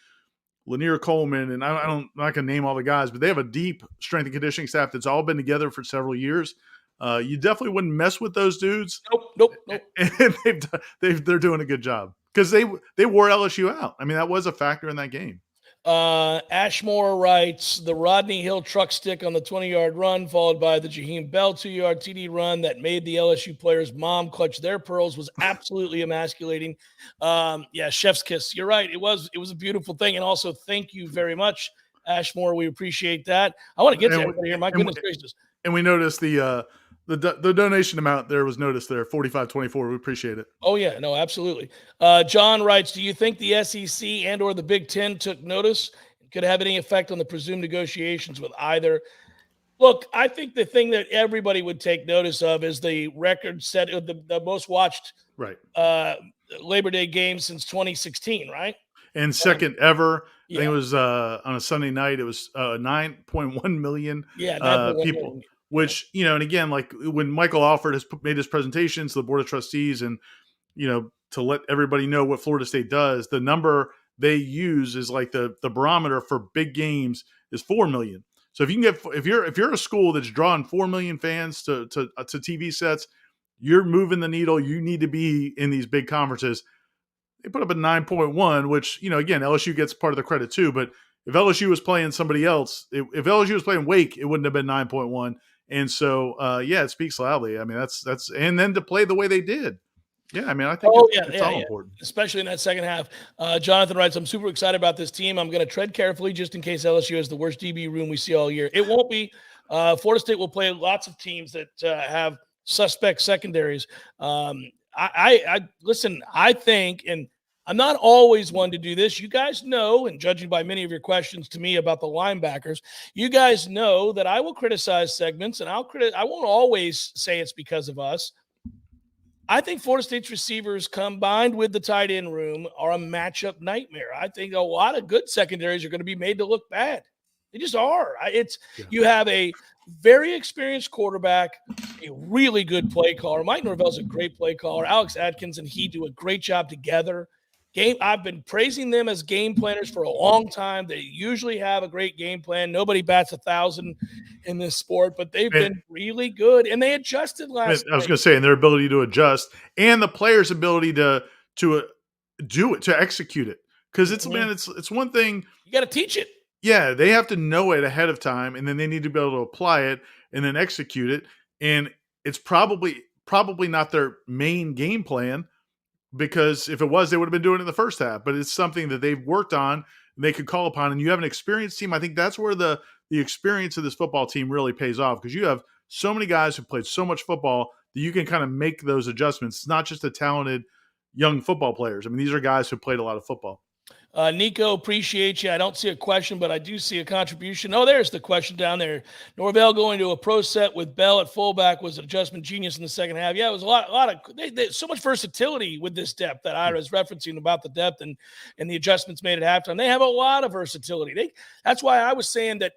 Lanier Coleman, and I'm not going to name all the guys, but they have a deep strength and conditioning staff that's all been together for several years. You definitely wouldn't mess with those dudes. Nope. And they're doing a good job because they wore LSU out. I mean, that was a factor in that game. Ashmore writes, the Rodney Hill truck stick on the 20-yard run, followed by the Jaheim Bell 2-yard TD run that made the LSU players' mom clutch their pearls, was absolutely emasculating. Chef's kiss. You're right. It was a beautiful thing. And also, thank you very much, Ashmore. We appreciate that. I want to get to everybody here. My goodness gracious. And we noticed the donation amount there was noticed there, $45.24. We appreciate it. Oh, yeah. No, absolutely. John writes, do you think the SEC and or the Big Ten took notice? Could have any effect on the presumed negotiations with either? Look, I think the thing that everybody would take notice of is the record set of the most watched Labor Day game since 2016, right? And second ever. I think it was on a Sunday night. It was 9.1 million people. Million. Which, and again, like when Michael Alford has made his presentations to the Board of Trustees and, to let everybody know what Florida State does, the number they use is like the barometer for big games is 4 million. So if you can if you're a school that's drawing 4 million fans to TV sets, you're moving the needle. You need to be in these big conferences. They put up a 9.1, which, again, LSU gets part of the credit too. But if LSU was playing somebody else, if LSU was playing Wake, it wouldn't have been 9.1. And so, it speaks loudly. I mean, that's and then to play the way they did. Yeah, I mean, I think it's all important. Especially in that second half. Jonathan writes, I'm super excited about this team. I'm going to tread carefully just in case LSU has the worst DB room we see all year. It won't be. Florida State will play lots of teams that have suspect secondaries. I listen, I think, and I'm not always one to do this. You guys know, and judging by many of your questions to me about the linebackers, you guys know that I will criticize segments, and I won't always say it's because of us. I think Florida State's receivers combined with the tight end room are a matchup nightmare. I think a lot of good secondaries are going to be made to look bad. They just are. You have a very experienced quarterback, a really good play caller. Mike Norvell's a great play caller. Alex Atkins and he do a great job together. I've been praising them as game planners for a long time. They usually have a great game plan. Nobody bats 1,000 in this sport, but they've been really good, and they adjusted last night. I was going to say, and their ability to adjust, and the players' ability to do it, to execute it, because it's one thing you got to teach it. Yeah, they have to know it ahead of time, and then they need to be able to apply it and then execute it. And it's probably not their main game plan. Because if it was, they would have been doing it in the first half. But it's something that they've worked on and they could call upon. And you have an experienced team. I think that's where the experience of this football team really pays off, because you have so many guys who played so much football that you can kind of make those adjustments. It's not just the talented young football players. I mean, these are guys who played a lot of football. Nico, appreciate you. I don't see a question, but I do see a contribution. Oh, there's the question down there. Norvell going to a pro set with Bell at fullback was an adjustment genius in the second half. Yeah, it was a lot of so much versatility with this depth that I was referencing about the depth and the adjustments made at halftime. They have a lot of versatility. That's why I was saying that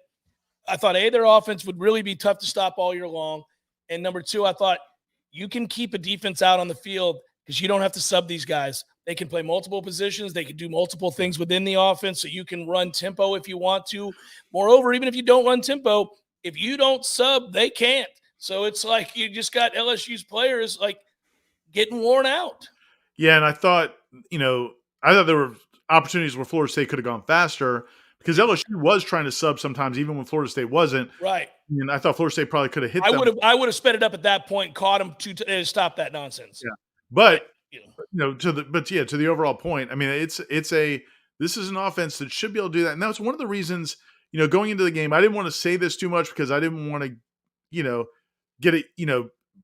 I thought, their offense would really be tough to stop all year long. And number two, I thought you can keep a defense out on the field because you don't have to sub these guys. They can play multiple positions. They can do multiple things within the offense, so you can run tempo if you want to. Moreover, even if you don't run tempo, if you don't sub, they can't. So it's like you just got LSU's players like getting worn out. Yeah, and I thought there were opportunities where Florida State could have gone faster because LSU was trying to sub sometimes, even when Florida State wasn't. Right. And I thought Florida State probably could have hit I them. would have sped it up at that point, caught him to stop that nonsense. Yeah, but to the overall point, I mean, this is an offense that should be able to do that, and that was one of the reasons. Going into the game, I didn't want to say this too much because I didn't want to, get it,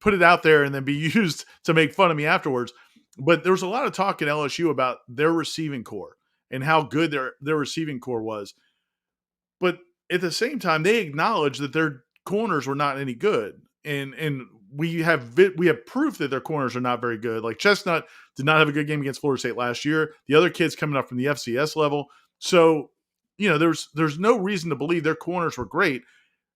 put it out there and then be used to make fun of me afterwards. But there was a lot of talk at LSU about their receiving core and how good their receiving core was. But at the same time, they acknowledged that their corners were not any good, and we have proof that their corners are not very good. Like Chestnut did not have a good game against Florida State last year. The other kids coming up from the FCS level, so there's no reason to believe their corners were great.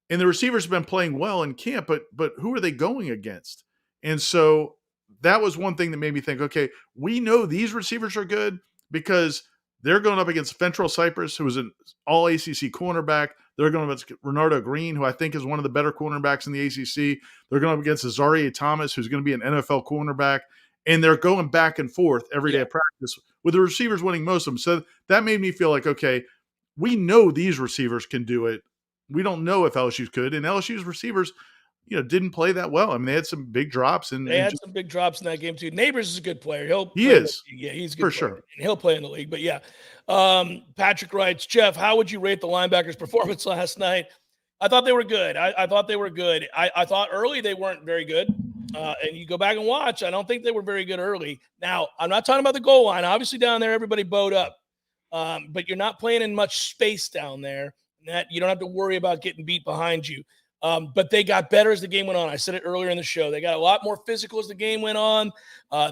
And the receivers have been playing well in camp, but who are they going against? And so that was one thing that made me think, okay, we know these receivers are good because they're going up against Fentrell Cypress, who is an all ACC cornerback. They're going up against Renardo Green, who I think is one of the better cornerbacks in the ACC. They're going up against Azaria Thomas, who's going to be an NFL cornerback. And they're going back and forth every day of practice with the receivers winning most of them. So that made me feel like, okay, we know these receivers can do it. We don't know if LSU could. And LSU's receivers, didn't play that well. I mean, they had some big drops. They had some big drops in that game, too. Neighbors is a good player. He is. Yeah, he's a good for player. Sure. And he'll play in the league. But, yeah. Patrick writes, Jeff, how would you rate the linebackers' performance last night? I thought they were good. I thought they were good. I thought early they weren't very good. And you go back and watch, I don't think they were very good early. Now, I'm not talking about the goal line. Obviously, down there, everybody bowed up. But you're not playing in much space down there. That you don't have to worry about getting beat behind you. But they got better as the game went on. I said it earlier in the show. They got a lot more physical as the game went on.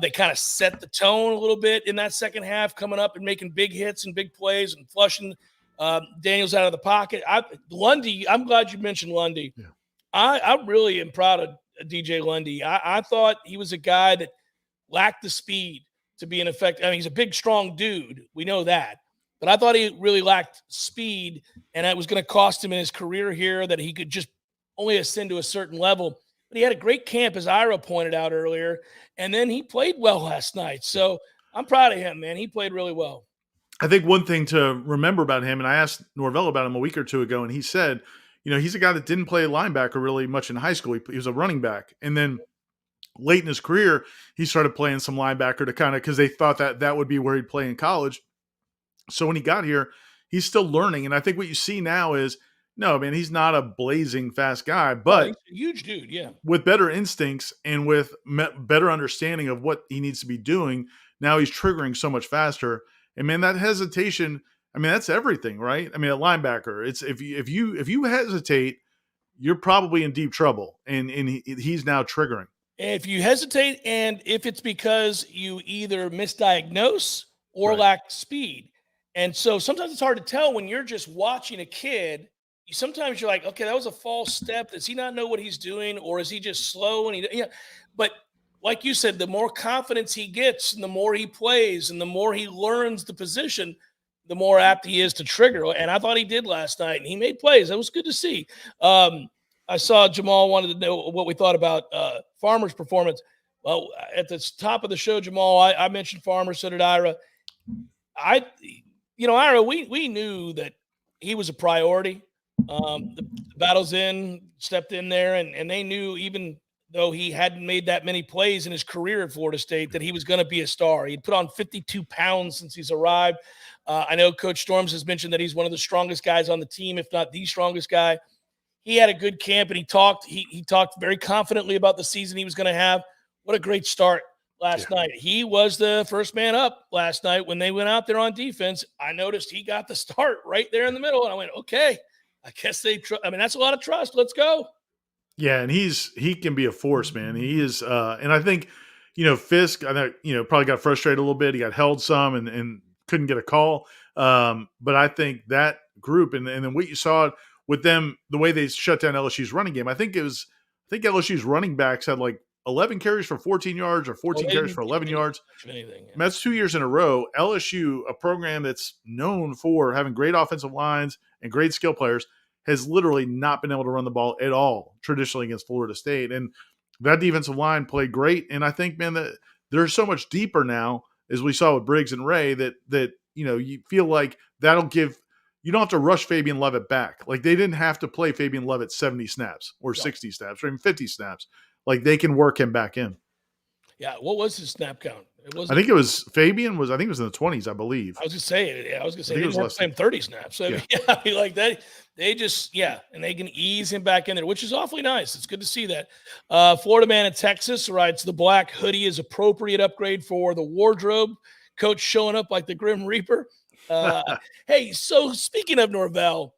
They kind of set the tone a little bit in that second half, coming up and making big hits and big plays and flushing Daniels out of the pocket. Lundy, I'm glad you mentioned Lundy. Yeah. I really am proud of DJ Lundy. I thought he was a guy that lacked the speed to be an effective. I mean, he's a big, strong dude. We know that. But I thought he really lacked speed, and it was going to cost him in his career here that he could just only ascend to a certain level. But he had a great camp, as Ira pointed out earlier, and then he played well last night. So I'm proud of him, man. He played really well. I think one thing to remember about him, and I asked Norvell about him a week or two ago, and he said, he's a guy that didn't play linebacker really much in high school. He was a running back. And then late in his career, he started playing some linebacker to kind of – because they thought that would be where he'd play in college. So when he got here, he's still learning. And I think what you see now is, no, man, he's not a blazing fast guy, but he's a huge dude, yeah. With better instincts and with better understanding of what he needs to be doing, now he's triggering so much faster. And man, that hesitation, I mean, that's everything, right? I mean, a linebacker, it's if you hesitate, you're probably in deep trouble. And he's now triggering. If you hesitate, and if it's because you either misdiagnose or lack speed. And so sometimes it's hard to tell when you're just watching a kid. Sometimes you're like, okay, that was a false step. Does he not know what he's doing, or is he just slow? And but like you said, the more confidence he gets, and the more he plays, and the more he learns the position, the more apt he is to trigger. And I thought he did last night, and he made plays. That was good to see. I saw Jamal wanted to know what we thought about Farmer's performance. Well, at the top of the show, Jamal, I mentioned Farmer, so did Ira. Ira, we knew that he was a priority. The battle's stepped in there, and they knew, even though he hadn't made that many plays in his career at Florida State, that he was going to be a star. He'd put on 52 pounds since he's arrived. I know Coach Storms has mentioned that he's one of the strongest guys on the team, if not the strongest guy. He had a good camp, and he talked very confidently about the season he was going to have. What a great start last night. He was the first man up last night when they went out there on defense. I noticed he got the start right there in the middle, and I went, okay, I guess that's a lot of trust. Let's go. Yeah, and he can be a force, man. He is, and I think, Fisk, probably got frustrated a little bit. He got held some and couldn't get a call. But I think that group, and then what you saw with them, the way they shut down LSU's running game, I think LSU's running backs had like 11 carries for 14 yards or 14 carries for 11 yards. Anything, yeah. That's 2 years in a row. LSU, a program that's known for having great offensive lines and great skill players, has literally not been able to run the ball at all traditionally against Florida State. And that defensive line played great. And I think, man, that they're so much deeper now, as we saw with Briggs and Ray, that you feel like that'll give you don't have to rush Fabian Levitt back. Like they didn't have to play Fabian Levitt 70 snaps or 60 snaps or even 50 snaps. Like they can work him back in. Yeah. What was his snap count? I think it was Fabian was in the 20s, I believe. I was gonna say, yeah, I was gonna say I they think it didn't was have to play him 30 snaps. So yeah, like that, they just and they can ease him back in there, which is awfully nice. It's good to see that. Florida man in Texas writes the black hoodie is appropriate upgrade for the wardrobe. Coach showing up like the Grim Reaper. Hey, so speaking of Norvell,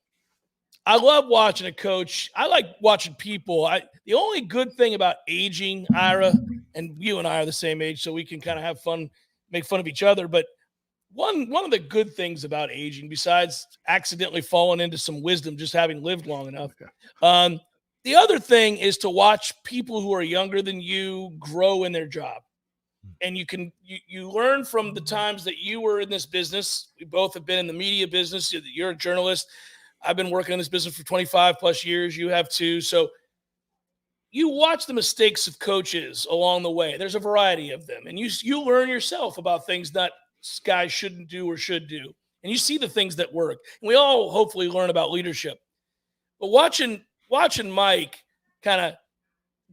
I love watching a coach. I like watching people. The only good thing about aging, Ira, and you and I are the same age, so we can kind of have fun, make fun of each other. But one of the good things about aging, besides accidentally falling into some wisdom, just having lived long enough, the other thing is to watch people who are younger than you grow in their job. And you learn from the times that you were in this business. We both have been in the media business. You're a journalist. I've been working in this business for 25 plus years. You have too. So you watch the mistakes of coaches along the way. There's a variety of them. And you learn yourself about things that guys shouldn't do or should do. And you see the things that work. And we all hopefully learn about leadership. But watching Mike kind of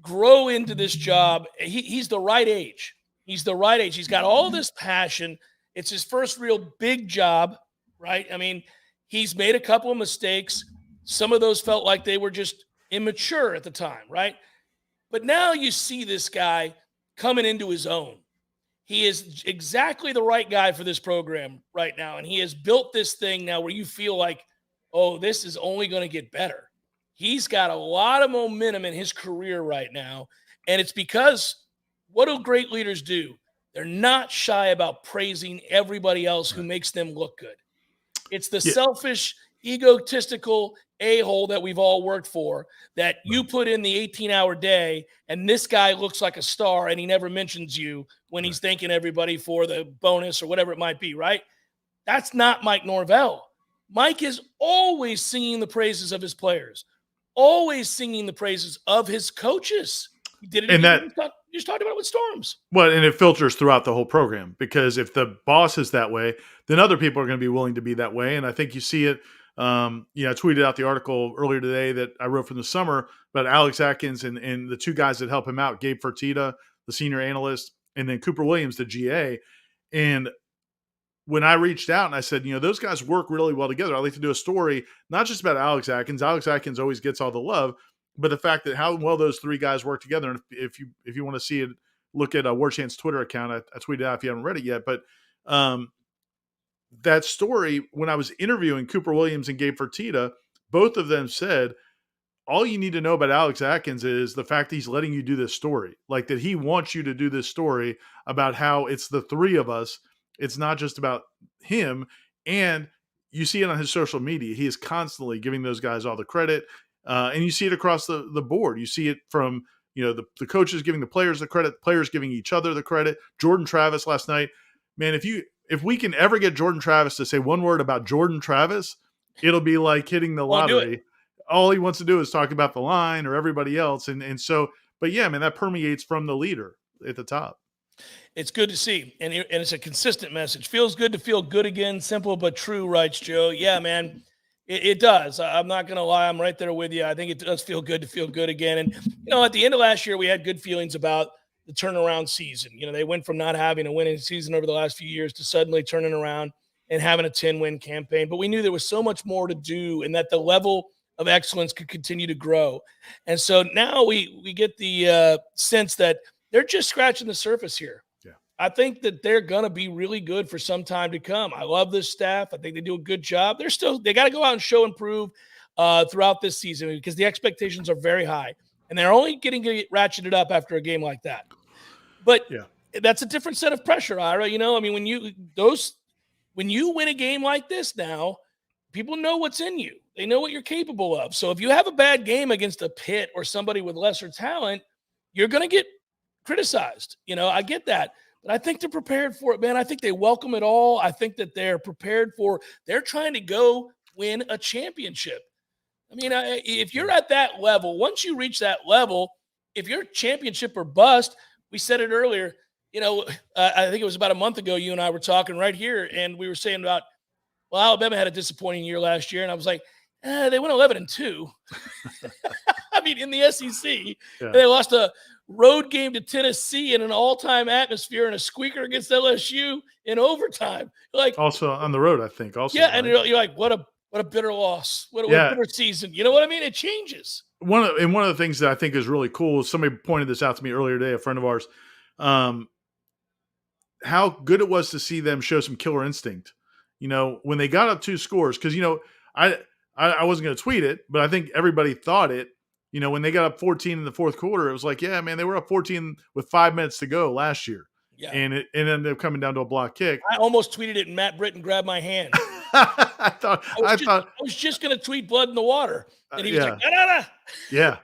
grow into this job, he's the right age. He's the right age. He's got all this passion. It's his first real big job, right? I mean, he's made a couple of mistakes. Some of those felt like they were just immature at the time, right? But now you see this guy coming into his own. He is exactly the right guy for this program right now. And he has built this thing now where you feel like, oh, this is only going to get better. He's got a lot of momentum in his career right now. And it's because what do great leaders do? They're not shy about praising everybody else who makes them look good. It's the selfish, egotistical a-hole that we've all worked for, that you put in the 18-hour day, and this guy looks like a star, and he never mentions you when he's thanking everybody for the bonus or whatever it might be, right? That's not Mike Norvell. Mike is always singing the praises of his players, always singing the praises of his coaches. He did it. And you just talked about it with Storms. Well, and it filters throughout the whole program, because if the boss is that way, then other people are going to be willing to be that way. And I think you see it. I tweeted out the article earlier today that I wrote from the summer about Alex Atkins and the two guys that help him out, Gabe Fertitta, the senior analyst, and then Cooper Williams, the GA. And when I reached out and I said, those guys work really well together, I'd like to do a story, not just about Alex Atkins. Alex Atkins always gets all the love, but the fact that how well those three guys work together. And if you want to see it, look at Warchant's Twitter account. I tweeted out if you haven't read it yet. But that story, when I was interviewing Cooper Williams and Gabe Fertitta, both of them said, all you need to know about Alex Atkins is the fact that he's letting you do this story. Like that he wants you to do this story about how it's the three of us. It's not just about him. And you see it on his social media. He is constantly giving those guys all the credit. And you see it across the board. You see it from, the coaches giving the players the credit, players giving each other the credit. Jordan Travis last night, man, if we can ever get Jordan Travis to say one word about Jordan Travis, it'll be like hitting the lottery. All he wants to do is talk about the line or everybody else. And so, but yeah, man, that permeates from the leader at the top. It's good to see. And it's a consistent message. Feels good to feel good again. Simple but true, writes Joe. Yeah, man. It does. I'm not going to lie. I'm right there with you. I think it does feel good to feel good again. And, at the end of last year, we had good feelings about the turnaround season. They went from not having a winning season over the last few years to suddenly turning around and having a 10-win campaign. But we knew there was so much more to do and that the level of excellence could continue to grow. And so now we get the sense that they're just scratching the surface here. I think that they're going to be really good for some time to come. I love this staff. I think they do a good job. They got to go out and show and prove throughout this season because the expectations are very high, and they're only getting ratcheted up after a game like that. But that's a different set of pressure, Ira. When you win a game like this now, people know what's in you. They know what you're capable of. So if you have a bad game against a Pitt or somebody with lesser talent, you're going to get criticized. I get that. But I think they're prepared for it, man. I think they welcome it all. I think that they're prepared they're trying to go win a championship. I mean, if you're at that level, once you reach that level, if you're championship or bust, we said it earlier, I think it was about a month ago, you and I were talking right here, and we were saying about, well, Alabama had a disappointing year last year, and I was like, they went 11-2. I mean, in the SEC, they lost a road game to Tennessee in an all-time atmosphere and a squeaker against LSU in overtime. Like, also on the road, I think. Also, yeah, and you're like, what a bitter loss. What a bitter season. You know what I mean? It changes. One of the things that I think is really cool is somebody pointed this out to me earlier today, a friend of ours, how good it was to see them show some killer instinct. When they got up 2 scores, because I wasn't going to tweet it, but I think everybody thought it. When they got up 14 in the fourth quarter, it was like, yeah, man, they were up 14 with 5 minutes to go last year. Yeah. And it ended up coming down to a block kick. I almost tweeted it and Matt Britton grabbed my hand. I was just going to tweet blood in the water. And he was like, da-da-da. Yeah.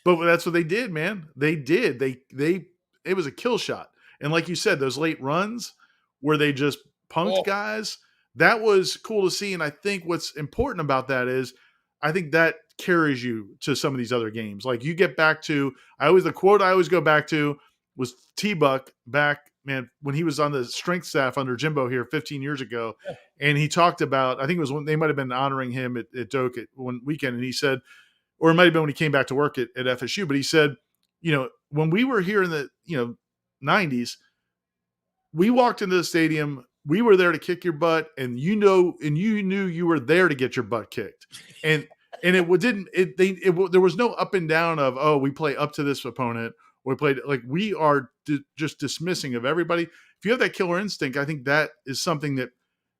But that's what they did, man. They did. It was a kill shot. And like you said, those late runs where they just punked guys, that was cool to see. And I think what's important about that is I think that carries you to some of these other games. Like you get back to, the quote I always go back to was T-Buck back, man, when he was on the strength staff under Jimbo here 15 years ago. Yeah. And he talked about, I think it was when they might've been honoring him at Doak at one weekend. And he said, or it might've been when he came back to work at FSU, but he said, when we were here in the, 90s, we walked into the stadium, we were there to kick your butt, and you knew you were there to get your butt kicked. And there was no up and down of, oh, we play up to this opponent, or we played like we are just dismissing of everybody. If you have that killer instinct, I think that is something that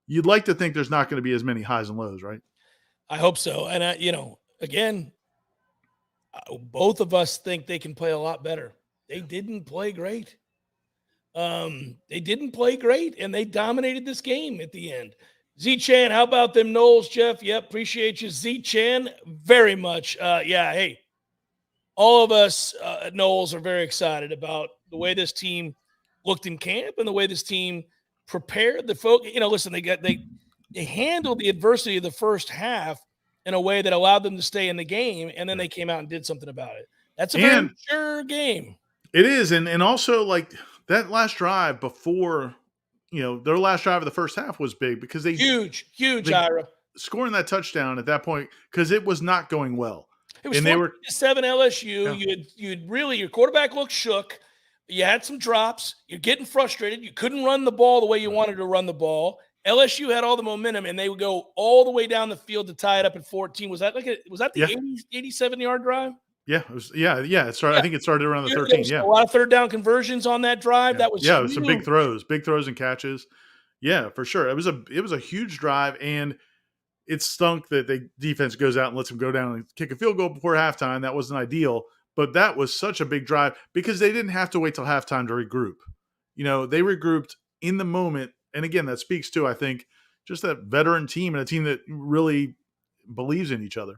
you'd like to think there's not going to be as many highs and lows, right? I hope so. And again, both of us think they can play a lot better. They didn't play great. And they dominated this game at the end. Z-Chan, how about them Noles, Jeff? Yep, appreciate you. Z-Chan, very much. Hey, all of us at Noles are very excited about the way this team looked in camp and the way this team prepared the folk. Listen, they handled the adversity of the first half in a way that allowed them to stay in the game, and then they came out and did something about it. That's a very mature game. It is, and also like that last drive before, their last drive of the first half was big because they huge, Ira. Scoring that touchdown at that point because it was not going well. It was 7 LSU. Yeah. You'd really, your quarterback looked shook. You had some drops. You're getting frustrated. You couldn't run the ball the way you wanted to run the ball. LSU had all the momentum, and they would go all the way down the field to tie it up at 14. Was that the 87-yard drive? Yeah, it was. Yeah. It started. I think it started around the 13. Yeah, a lot of third down conversions on that drive. That was it was some big throws and catches. Yeah, for sure. It was a huge drive, and it stunk that the defense goes out and lets them go down and kick a field goal before halftime. That wasn't ideal, but that was such a big drive because they didn't have to wait till halftime to regroup. They regrouped in the moment, and again, that speaks to I think just that veteran team and a team that really believes in each other.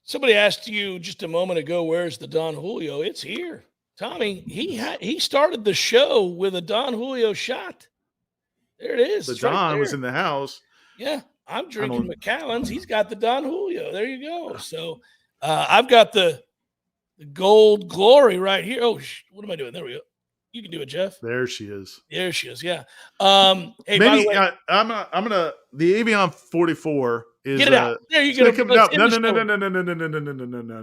Somebody asked you just a moment ago, where's the Don Julio? It's here. Tommy, he started the show with a Don Julio shot. There it is. The Don was in the house. Yeah, I'm drinking Macallan's. He's got the Don Julio. There you go. So I've got the gold glory right here. Oh, what am I doing? There we go. You can do it, Jeff. There she is. Yeah. Hey, maybe I'm gonna the Avion 44 is get it out. There you go. No.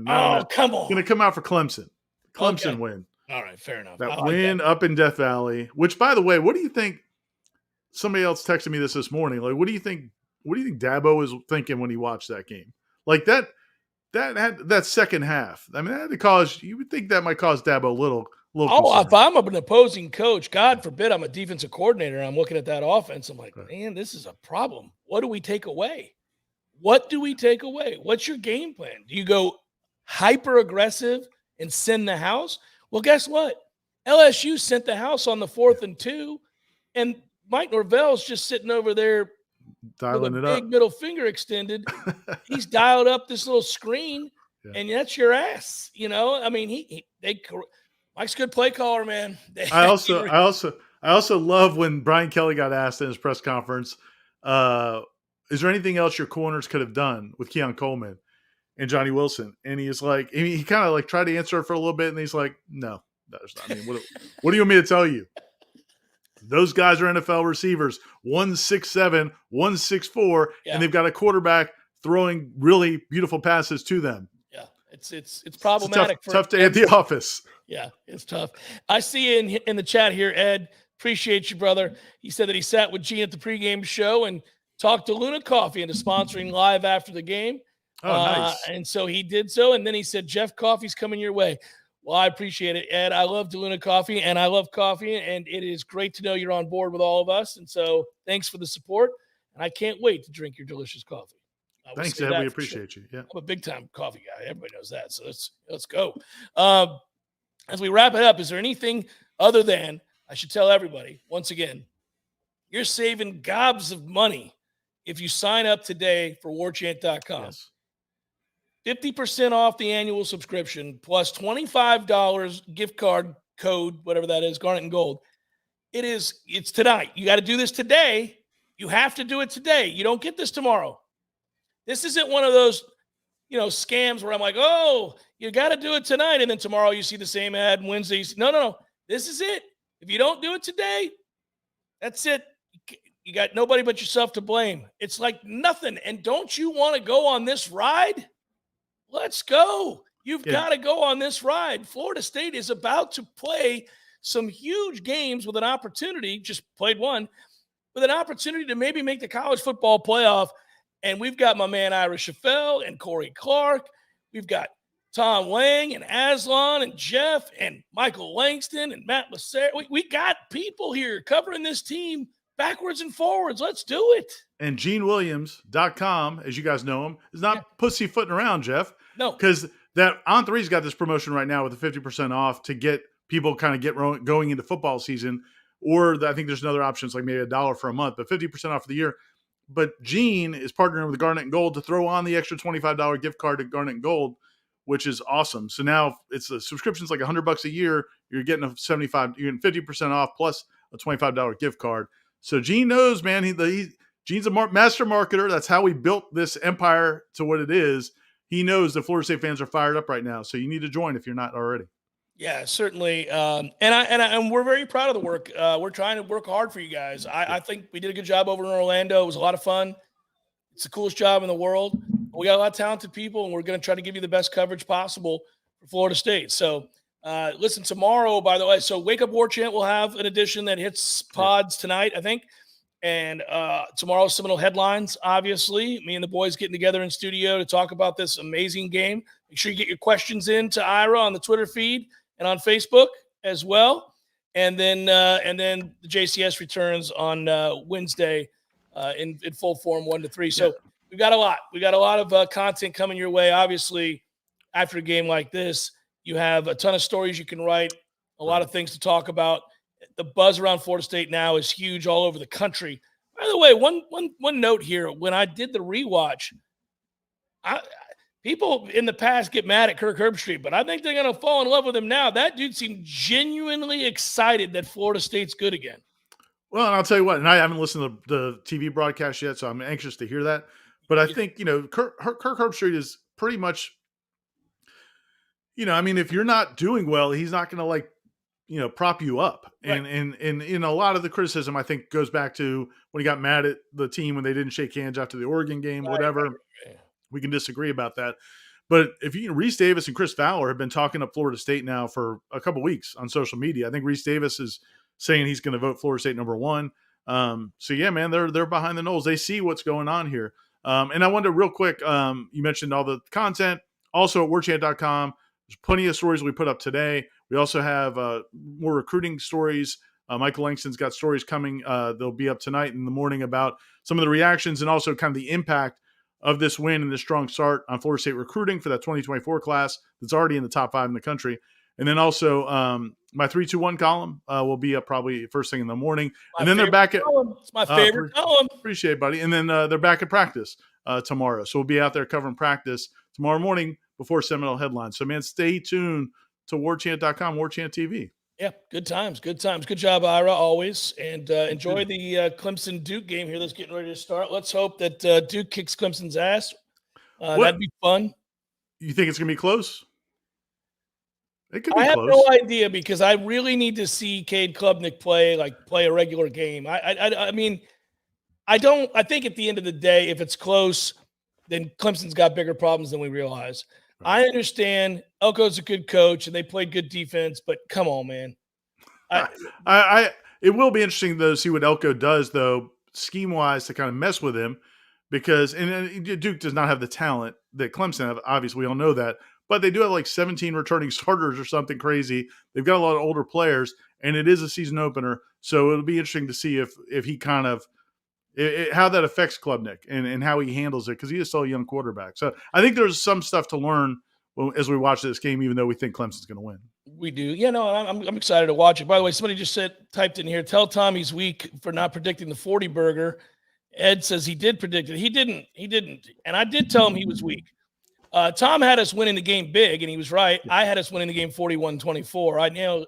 Oh, come on. It's gonna come out for Clemson. Clemson win. All right, fair enough. That win up in Death Valley. Which, by the way, what do you think? Somebody else texted me this morning. Like, what do you think? What do you think Dabo was thinking when he watched that game? Like that had that second half. I mean, that had to cause. You would think that might cause Dabo a little. If I'm an opposing coach, God forbid I'm a defensive coordinator and I'm looking at that offense, I'm like, man, this is a problem. What do we take away? What's your game plan? Do you go hyper aggressive and send the house? Well, guess what? LSU sent the house on the 4th and 2, and Mike Norvell's just sitting over there dialing with it a big middle finger extended. He's dialed up this little screen, and that's your ass. I mean, Mike's a good play caller, man. I also love when Brian Kelly got asked in his press conference, is there anything else your corners could have done with Keon Coleman? and Johnny Wilson. And he's like, he kind of like tried to answer it for a little bit, and he's like, no, there's not. I mean, what do you want me to tell you? Those guys are NFL receivers, 167, 164, and they've got a quarterback throwing really beautiful passes to them. Yeah, it's problematic. It's tough day at the office. Yeah, it's tough. I see in the chat here, Ed. Appreciate you, brother. He said that he sat with Gene at the pregame show and talked to Luna Coffee into sponsoring live after the game. Oh, nice. And so he did so. And then he said, Jeff, coffee's coming your way. Well, I appreciate it, Ed. I love DeLuna Coffee, and I love coffee, and it is great to know you're on board with all of us. And so thanks for the support, and I can't wait to drink your delicious coffee. Thanks, Ed. We appreciate you. Yeah, I'm a big-time coffee guy. Everybody knows that, so let's go. As we wrap it up, is there anything other than, I should tell everybody, once again, you're saving gobs of money if you sign up today for warchant.com. Yes. 50% off the annual subscription plus $25 gift card code, whatever that is, Garnet and Gold. It's tonight. You got to do this today. You have to do it today. You don't get this tomorrow. This isn't one of those, scams where I'm like, oh, you got to do it tonight. And then tomorrow you see the same ad and Wednesday. No. This is it. If you don't do it today, that's it. You got nobody but yourself to blame. It's like nothing. And don't you want to go on this ride? Let's go. You've got to go on this ride. Florida State is about to play some huge games with an opportunity, just played one, with an opportunity to maybe make the college football playoff. And we've got my man Ira Schoffel and Corey Clark. We've got Tom Lang and Aslan and Jeff and Michael Langston and Matt Lasser. We got people here covering this team backwards and forwards. Let's do it. And GeneWilliams.com, as you guys know him, is not pussyfooting around, Jeff. No. Because that On3's got this promotion right now with the 50% off to get people kind of going into football season. Or I think there's another option, it's like maybe $1 for a month, but 50% off for the year. But Gene is partnering with Garnet and Gold to throw on the extra $25 gift card to Garnet and Gold, which is awesome. So now it's a subscription's like $100 a year. You're getting you're getting 50% off plus a $25 gift card. So Gene knows, man. Gene's a master marketer. That's how we built this empire to what it is. He knows the Florida State fans are fired up right now. So you need to join if you're not already. Yeah, certainly. And we're very proud of the work. We're trying to work hard for you guys. I think we did a good job over in Orlando. It was a lot of fun. It's the coolest job in the world. We got a lot of talented people, and we're going to try to give you the best coverage possible for Florida State. So listen, tomorrow, by the way, so Wake Up Warchant will have an edition that hits pods tonight, I think. And tomorrow, Seminole Headlines, obviously. Me and the boys getting together in studio to talk about this amazing game. Make sure you get your questions in to Ira on the Twitter feed and on Facebook as well. And then the JCS returns on Wednesday in full form, 1 to 3. So we've got a lot. We got a lot of content coming your way. Obviously, after a game like this, you have a ton of stories you can write, a lot of things to talk about. The buzz around Florida State now is huge all over the country. By the way, one note here. When I did the rewatch, people in the past get mad at Kirk Herbstreit, but I think they're going to fall in love with him now. That dude seemed genuinely excited that Florida State's good again. Well, and I'll tell you what, and I haven't listened to the TV broadcast yet, so I'm anxious to hear that. But I think, Kirk Herbstreit is pretty much, if you're not doing well, he's not going to prop you up. Right. And a lot of the criticism, I think, goes back to when he got mad at the team when they didn't shake hands after the Oregon game, whatever. Right. We can disagree about that. But if Reese Davis and Chris Fowler have been talking up Florida State now for a couple weeks on social media. I think Reese Davis is saying he's going to vote Florida State number 1. So yeah, man, they're behind the Noles. They see what's going on here. And I wonder real quick, you mentioned all the content also at warchant.com. There's plenty of stories we put up today. We also have more recruiting stories. Michael Langston's got stories coming. They'll be up tonight in the morning about some of the reactions and also kind of the impact of this win and this strong start on Florida State recruiting for that 2024 class that's already in the top 5 in the country. And then also my 3-2-1 column will be up probably first thing in the morning. And then they're back at – It's my favorite column. Appreciate it, buddy. And then they're back at practice tomorrow. So we'll be out there covering practice tomorrow morning before Seminole Headlines. So, man, stay tuned to warchant.com, Warchant TV. Yeah, good times. Good job, Ira, always. And enjoy the Clemson-Duke game here that's getting ready to start. Let's hope that Duke kicks Clemson's ass. That'd be fun. You think it's going to be close? It could be I have close. no idea because I really need to see Cade Klubnik play a regular game. I mean, I think at the end of the day, if it's close, then Clemson's got bigger problems than we realize. Right. I understand Elko's a good coach and they played good defense, but come on, man. It will be interesting though to see what Elko does though, scheme wise, to kind of mess with him, because Duke does not have the talent that Clemson have. Obviously, we all know that, but they do have like 17 returning starters or something crazy. They've got a lot of older players, and it is a season opener, so it'll be interesting to see if he kind of how that affects Klubnik and how he handles it, because he is still a young quarterback. So I think there's some stuff to learn as we watch this game, even though we think Clemson's going to win. We do. Yeah, no, I'm excited to watch it. By the way, somebody just typed in here, tell Tom he's weak for not predicting the 40 burger. Ed says he did predict it. He didn't. And I did tell him he was weak. Tom had us winning the game big, and he was right. I had us winning the game 41-24. I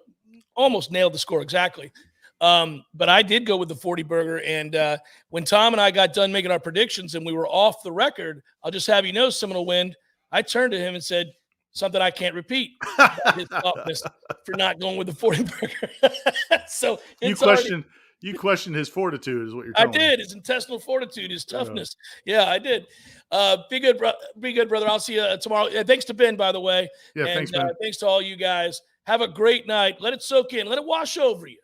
almost nailed the score exactly. But I did go with the 40 burger. And when Tom and I got done making our predictions and we were off the record, I'll just have you know, Seminole Wind, I turned to him and said something I can't repeat. His toughness for not going with the 40 burger. So you questioned his fortitude, is what you're telling me. I did. His intestinal fortitude, his toughness. Yeah, I did. Be good, brother. I'll see you tomorrow. Thanks to Ben, by the way. Yeah, and, thanks, man. Thanks to all you guys. Have a great night. Let it soak in. Let it wash over you.